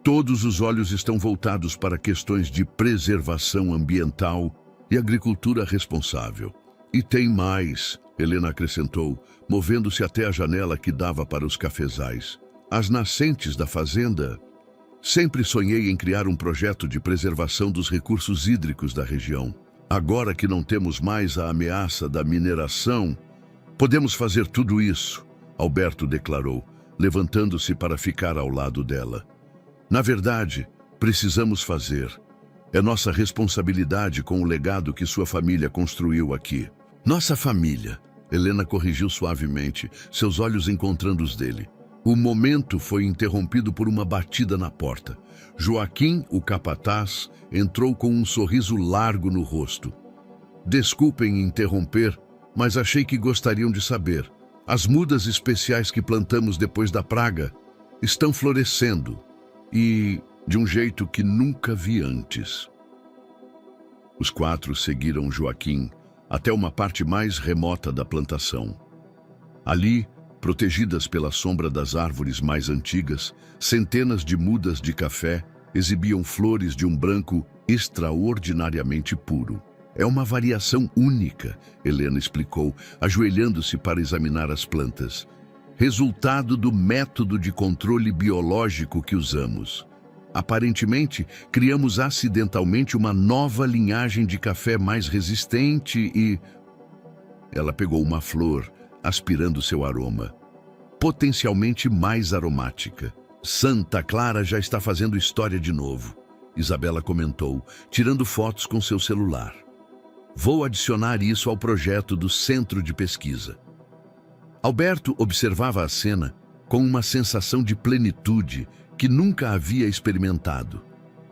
todos os olhos estão voltados para questões de preservação ambiental e agricultura responsável. E tem mais, Helena acrescentou, movendo-se até a janela que dava para os cafezais. As nascentes da fazenda... Sempre sonhei em criar um projeto de preservação dos recursos hídricos da região. Agora que não temos mais a ameaça da mineração, podemos fazer tudo isso, Alberto declarou, levantando-se para ficar ao lado dela. Na verdade, precisamos fazer. É nossa responsabilidade com o legado que sua família construiu aqui. Nossa família, Helena corrigiu suavemente, seus olhos encontrando os dele. O momento foi interrompido por uma batida na porta. Joaquim, o capataz, entrou com um sorriso largo no rosto. Desculpem interromper, mas achei que gostariam de saber. As mudas especiais que plantamos depois da praga estão florescendo e de um jeito que nunca vi antes. Os quatro seguiram Joaquim até uma parte mais remota da plantação. Ali, protegidas pela sombra das árvores mais antigas, centenas de mudas de café exibiam flores de um branco extraordinariamente puro. É uma variação única, Helena explicou, ajoelhando-se para examinar as plantas. Resultado do método de controle biológico que usamos. Aparentemente, criamos acidentalmente uma nova linhagem de café mais resistente e... Ela pegou uma flor, aspirando seu aroma. Potencialmente mais aromática. Santa Clara já está fazendo história de novo, Isabela comentou, tirando fotos com seu celular. Vou adicionar isso ao projeto do Centro de Pesquisa. Alberto observava a cena com uma sensação de plenitude que nunca havia experimentado.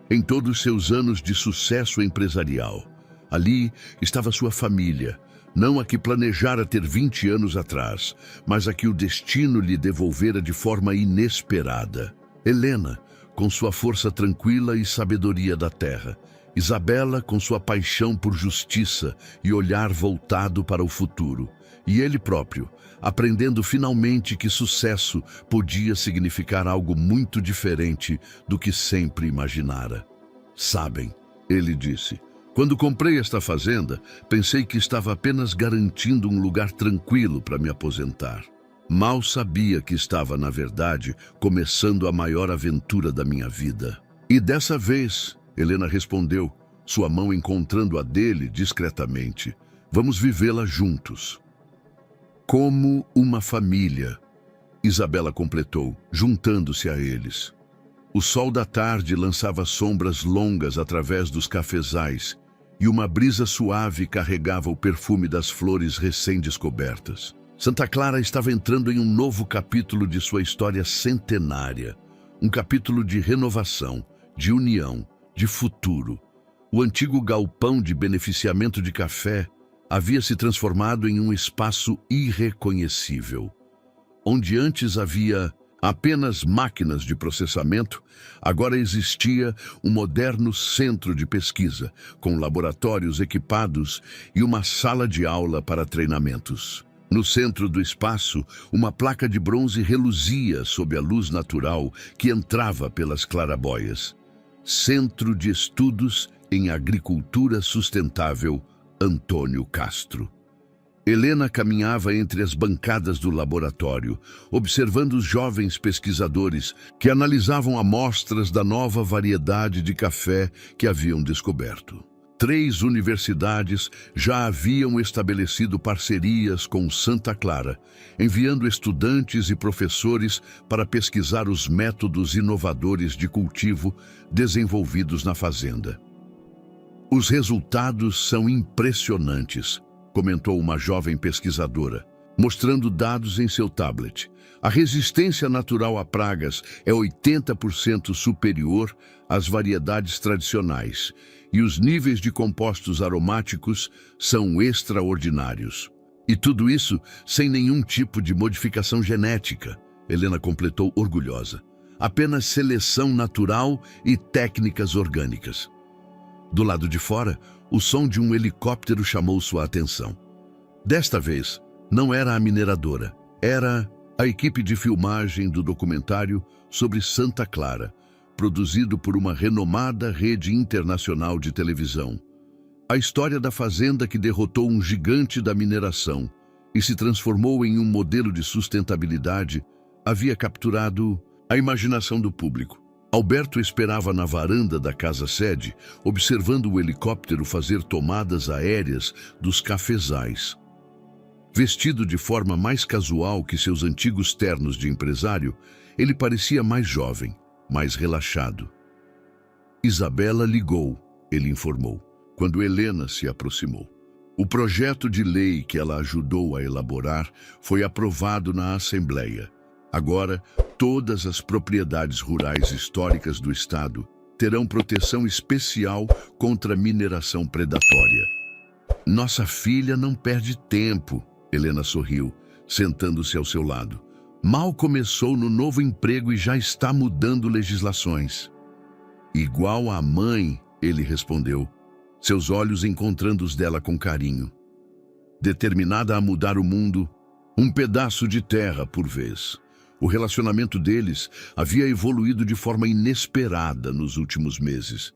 Em todos seus anos de sucesso empresarial, ali estava sua família, não a que planejara ter 20 anos atrás, mas a que o destino lhe devolvera de forma inesperada. Helena, com sua força tranquila e sabedoria da terra. Isabela, com sua paixão por justiça e olhar voltado para o futuro. E ele próprio, aprendendo finalmente que sucesso podia significar algo muito diferente do que sempre imaginara. Sabem, ele disse, quando comprei esta fazenda, pensei que estava apenas garantindo um lugar tranquilo para me aposentar. Mal sabia que estava, na verdade, começando a maior aventura da minha vida. E dessa vez, Helena respondeu, sua mão encontrando a dele discretamente, vamos vivê-la juntos. Como uma família, Isabela completou, juntando-se a eles. O sol da tarde lançava sombras longas através dos cafezais e uma brisa suave carregava o perfume das flores recém-descobertas. Santa Clara estava entrando em um novo capítulo de sua história centenária, um capítulo de renovação, de união, de futuro. O antigo galpão de beneficiamento de café havia se transformado em um espaço irreconhecível. Onde antes havia apenas máquinas de processamento, agora existia um moderno centro de pesquisa, com laboratórios equipados e uma sala de aula para treinamentos. No centro do espaço, uma placa de bronze reluzia sob a luz natural que entrava pelas clarabóias. Centro de Estudos em Agricultura Sustentável, Antônio Castro. Helena caminhava entre as bancadas do laboratório, observando os jovens pesquisadores que analisavam amostras da nova variedade de café que haviam descoberto. 3 universidades já haviam estabelecido parcerias com Santa Clara, enviando estudantes e professores para pesquisar os métodos inovadores de cultivo desenvolvidos na fazenda. Os resultados são impressionantes, comentou uma jovem pesquisadora, mostrando dados em seu tablet. A resistência natural a pragas é 80% superior às variedades tradicionais e os níveis de compostos aromáticos são extraordinários. E tudo isso sem nenhum tipo de modificação genética, Helena completou orgulhosa. Apenas seleção natural e técnicas orgânicas. Do lado de fora, o som de um helicóptero chamou sua atenção. Desta vez, não era a mineradora, era a equipe de filmagem do documentário sobre Santa Clara, produzido por uma renomada rede internacional de televisão. A história da fazenda que derrotou um gigante da mineração e se transformou em um modelo de sustentabilidade havia capturado a imaginação do público. Alberto esperava na varanda da casa-sede, observando o helicóptero fazer tomadas aéreas dos cafezais. Vestido de forma mais casual que seus antigos ternos de empresário, ele parecia mais jovem, mais relaxado. Isabela ligou, ele informou, quando Helena se aproximou. O projeto de lei que ela ajudou a elaborar foi aprovado na Assembleia. Agora, todas as propriedades rurais históricas do Estado terão proteção especial contra mineração predatória. Nossa filha não perde tempo, Helena sorriu, sentando-se ao seu lado. Mal começou no novo emprego e já está mudando legislações. Igual à mãe, ele respondeu, seus olhos encontrando os dela com carinho. Determinada a mudar o mundo, um pedaço de terra por vez. O relacionamento deles havia evoluído de forma inesperada nos últimos meses.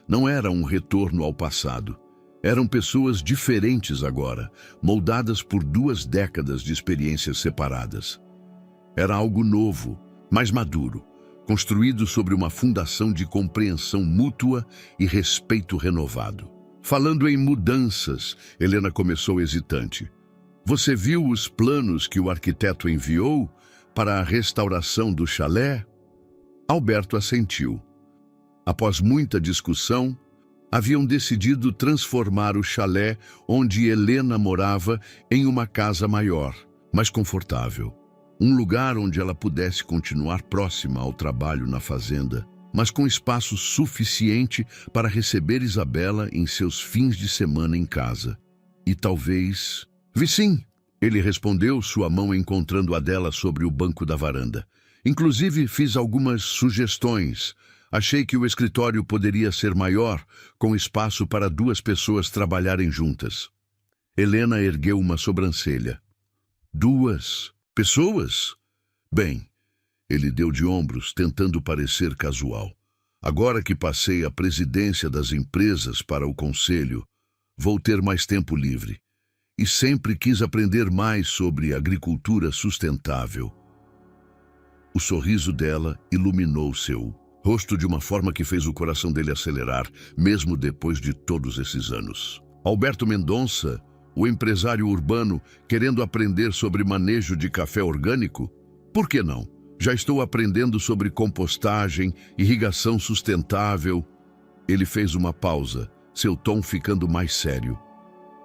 Não era um retorno ao passado. Eram pessoas diferentes agora, moldadas por 2 décadas de experiências separadas. Era algo novo, mais maduro, construído sobre uma fundação de compreensão mútua e respeito renovado. Falando em mudanças, Helena começou hesitante. Você viu os planos que o arquiteto enviou para a restauração do chalé? Alberto assentiu. Após muita discussão, haviam decidido transformar o chalé onde Helena morava em uma casa maior, mais confortável. Um lugar onde ela pudesse continuar próxima ao trabalho na fazenda, mas com espaço suficiente para receber Isabela em seus fins de semana em casa. E talvez... Vi sim, ele respondeu, sua mão encontrando a dela sobre o banco da varanda. Inclusive, fiz algumas sugestões. Achei que o escritório poderia ser maior, com espaço para 2 pessoas trabalharem juntas. Helena ergueu uma sobrancelha. 2 pessoas? Bem, ele deu de ombros, tentando parecer casual. Agora que passei a presidência das empresas para o conselho, vou ter mais tempo livre. E sempre quis aprender mais sobre agricultura sustentável. O sorriso dela iluminou seu rosto de uma forma que fez o coração dele acelerar, mesmo depois de todos esses anos. Alberto Mendonça, o empresário urbano, querendo aprender sobre manejo de café orgânico? Por que não? Já estou aprendendo sobre compostagem, irrigação sustentável. Ele fez uma pausa, seu tom ficando mais sério.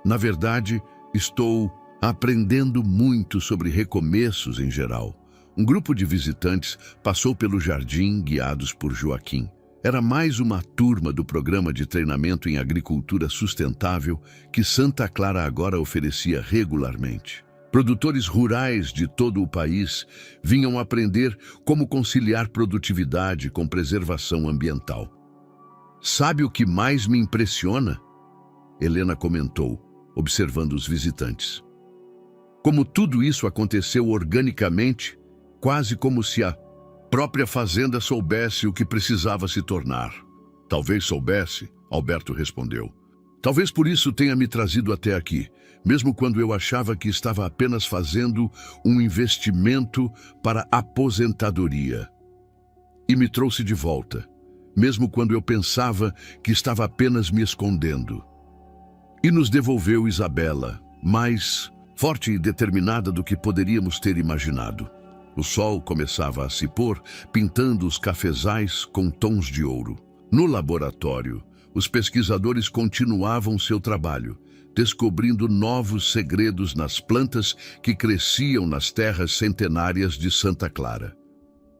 Na verdade, estou aprendendo muito sobre recomeços em geral. Um grupo de visitantes passou pelo jardim, guiados por Joaquim. Era mais uma turma do programa de treinamento em agricultura sustentável que Santa Clara agora oferecia regularmente. Produtores rurais de todo o país vinham aprender como conciliar produtividade com preservação ambiental. Sabe o que mais me impressiona? Helena comentou, observando os visitantes. Como tudo isso aconteceu organicamente, quase como se a própria fazenda soubesse o que precisava se tornar. Talvez soubesse, Alberto respondeu. Talvez por isso tenha me trazido até aqui, mesmo quando eu achava que estava apenas fazendo um investimento para aposentadoria. E me trouxe de volta, mesmo quando eu pensava que estava apenas me escondendo. E nos devolveu Isabela, mais forte e determinada do que poderíamos ter imaginado. O sol começava a se pôr, pintando os cafezais com tons de ouro. No laboratório, os pesquisadores continuavam seu trabalho, descobrindo novos segredos nas plantas que cresciam nas terras centenárias de Santa Clara.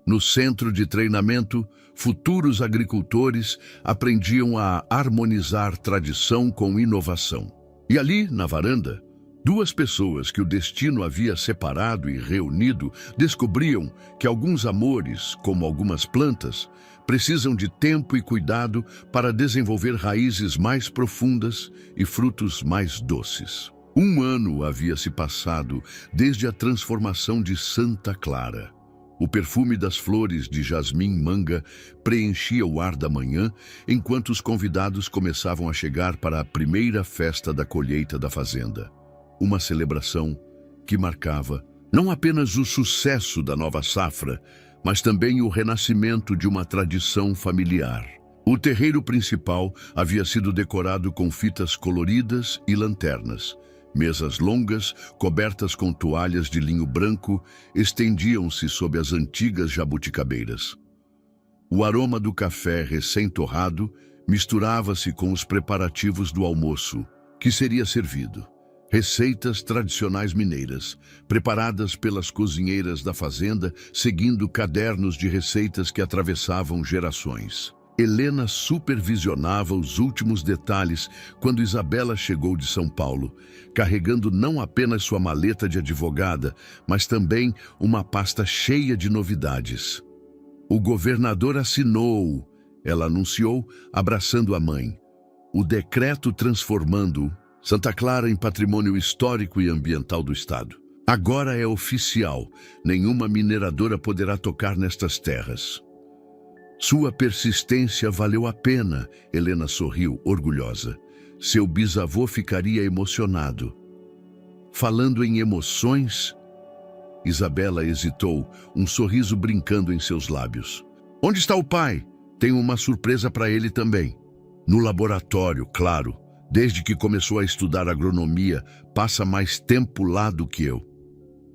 No centro de treinamento, futuros agricultores aprendiam a harmonizar tradição com inovação. E ali, na varanda, 2 pessoas que o destino havia separado e reunido descobriam que alguns amores, como algumas plantas, precisam de tempo e cuidado para desenvolver raízes mais profundas e frutos mais doces. 1 ano havia se passado desde a transformação de Santa Clara. O perfume das flores de jasmim-manga preenchia o ar da manhã, enquanto os convidados começavam a chegar para a primeira festa da colheita da fazenda. Uma celebração que marcava não apenas o sucesso da nova safra, mas também o renascimento de uma tradição familiar. O terreiro principal havia sido decorado com fitas coloridas e lanternas. Mesas longas, cobertas com toalhas de linho branco, estendiam-se sob as antigas jabuticabeiras. O aroma do café recém-torrado misturava-se com os preparativos do almoço, que seria servido. Receitas tradicionais mineiras, preparadas pelas cozinheiras da fazenda, seguindo cadernos de receitas que atravessavam gerações. Helena supervisionava os últimos detalhes quando Isabela chegou de São Paulo, carregando não apenas sua maleta de advogada, mas também uma pasta cheia de novidades. O governador assinou, ela anunciou, abraçando a mãe, o decreto transformando Santa Clara em patrimônio histórico e ambiental do Estado. Agora é oficial, nenhuma mineradora poderá tocar nestas terras. Sua persistência valeu a pena, Helena sorriu, orgulhosa. seu bisavô ficaria emocionado. Falando em emoções, Isabela hesitou, um sorriso brincando em seus lábios. Onde está o pai? Tenho uma surpresa para ele também. No laboratório, claro. Desde que começou a estudar agronomia, passa mais tempo lá do que eu.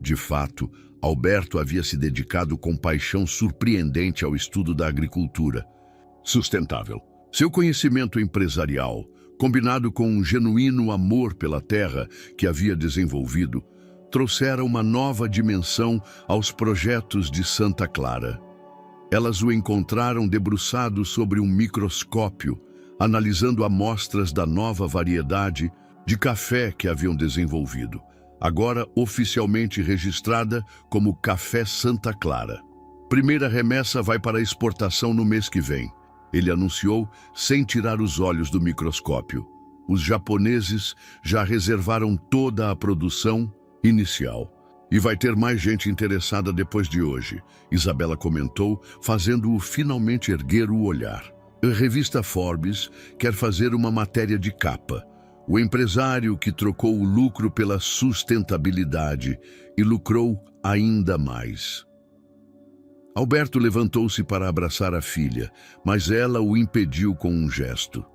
De fato, Alberto havia se dedicado com paixão surpreendente ao estudo da agricultura sustentável. Seu conhecimento empresarial, combinado com um genuíno amor pela terra que havia desenvolvido, trouxera uma nova dimensão aos projetos de Santa Clara. Elas o encontraram debruçado sobre um microscópio, analisando amostras da nova variedade de café que haviam desenvolvido, agora oficialmente registrada como Café Santa Clara. Primeira remessa vai para exportação no mês que vem, ele anunciou sem tirar os olhos do microscópio. Os japoneses já reservaram toda a produção inicial. E vai ter mais gente interessada depois de hoje, Isabela comentou, fazendo-o finalmente erguer o olhar. A revista Forbes quer fazer uma matéria de capa. O empresário que trocou o lucro pela sustentabilidade e lucrou ainda mais. Alberto levantou-se para abraçar a filha, mas ela o impediu com um gesto.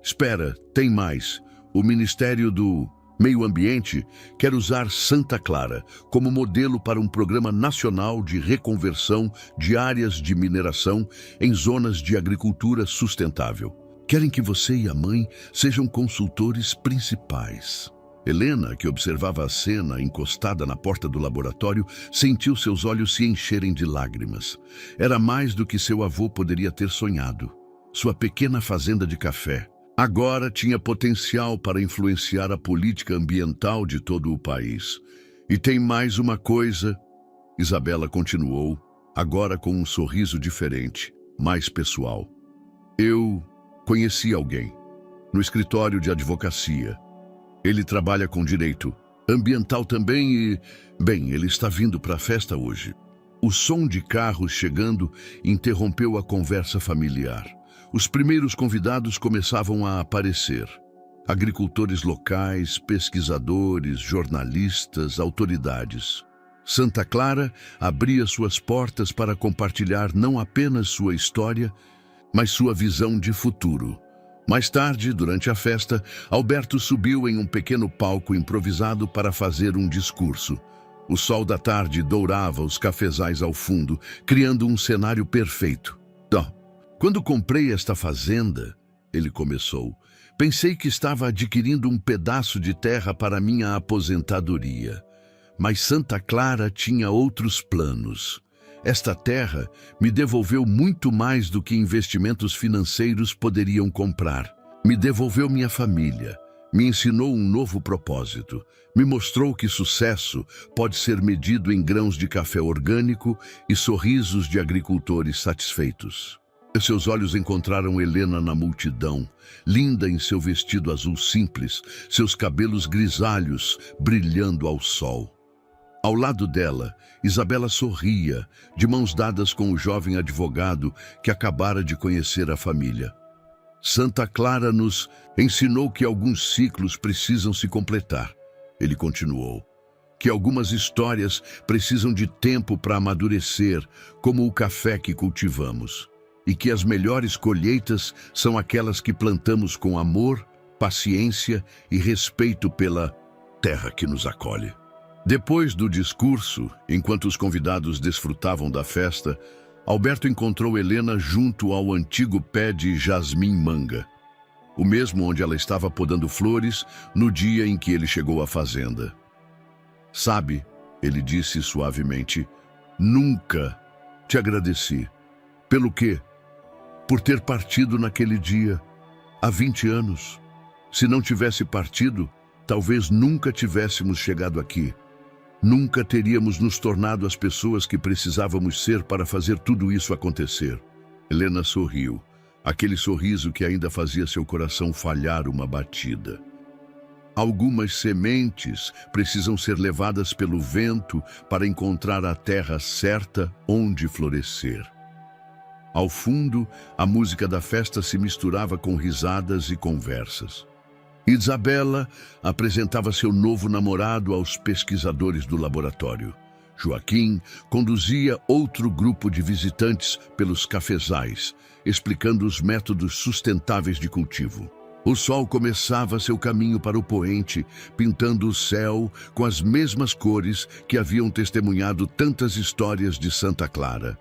Espera, tem mais. O Ministério do Meio Ambiente quer usar Santa Clara como modelo para um programa nacional de reconversão de áreas de mineração em zonas de agricultura sustentável. Querem que você e a mãe sejam consultores principais. Helena, que observava a cena encostada na porta do laboratório, sentiu seus olhos se encherem de lágrimas. Era mais do que seu avô poderia ter sonhado. Sua pequena fazenda de café agora tinha potencial para influenciar a política ambiental de todo o país. E tem mais uma coisa, Isabela continuou, agora com um sorriso diferente, mais pessoal. Eu conheci alguém, no escritório de advocacia. Ele trabalha com direito ambiental também e, bem, ele está vindo para a festa hoje. O som de carros chegando interrompeu a conversa familiar. Os primeiros convidados começavam a aparecer. Agricultores locais, pesquisadores, jornalistas, autoridades. Santa Clara abria suas portas para compartilhar não apenas sua história, mas sua visão de futuro. Mais tarde, durante a festa, Alberto subiu em um pequeno palco improvisado para fazer um discurso. O sol da tarde dourava os cafezais ao fundo, criando um cenário perfeito. Quando comprei esta fazenda, ele começou, pensei que estava adquirindo um pedaço de terra para minha aposentadoria. Mas Santa Clara tinha outros planos. Esta terra me devolveu muito mais do que investimentos financeiros poderiam comprar. Me devolveu minha família, me ensinou um novo propósito, me mostrou que sucesso pode ser medido em grãos de café orgânico e sorrisos de agricultores satisfeitos. Seus olhos encontraram Helena na multidão, linda em seu vestido azul simples, seus cabelos grisalhos brilhando ao sol. Ao lado dela, Isabela sorria, de mãos dadas com o jovem advogado que acabara de conhecer a família. Santa Clara nos ensinou que alguns ciclos precisam se completar. Ele continuou. Que algumas histórias precisam de tempo para amadurecer, como o café que cultivamos. E que as melhores colheitas são aquelas que plantamos com amor, paciência e respeito pela terra que nos acolhe. Depois do discurso, enquanto os convidados desfrutavam da festa, Alberto encontrou Helena junto ao antigo pé de jasmim-manga, o mesmo onde ela estava podando flores no dia em que ele chegou à fazenda. Sabe, ele disse suavemente, nunca te agradeci. Pelo quê? Por ter partido naquele dia, há 20 anos. Se não tivesse partido, talvez nunca tivéssemos chegado aqui. Nunca teríamos nos tornado as pessoas que precisávamos ser para fazer tudo isso acontecer. Helena sorriu, aquele sorriso que ainda fazia seu coração falhar uma batida. Algumas sementes precisam ser levadas pelo vento para encontrar a terra certa onde florescer. Ao fundo, a música da festa se misturava com risadas e conversas. Isabela apresentava seu novo namorado aos pesquisadores do laboratório. Joaquim conduzia outro grupo de visitantes pelos cafezais, explicando os métodos sustentáveis de cultivo. O sol começava seu caminho para o poente, pintando o céu com as mesmas cores que haviam testemunhado tantas histórias de Santa Clara.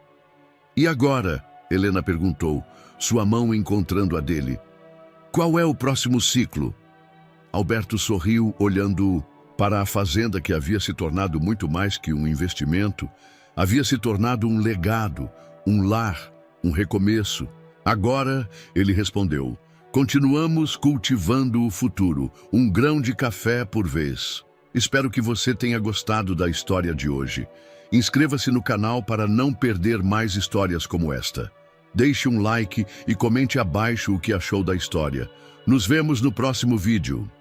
E agora? Helena perguntou, sua mão encontrando a dele. Qual é o próximo ciclo? Alberto sorriu, olhando para a fazenda que havia se tornado muito mais que um investimento. Havia se tornado um legado, um lar, um recomeço. Agora, ele respondeu, continuamos cultivando o futuro, um grão de café por vez. Espero que você tenha gostado da história de hoje. Inscreva-se no canal para não perder mais histórias como esta. Deixe um like e comente abaixo o que achou da história. Nos vemos no próximo vídeo.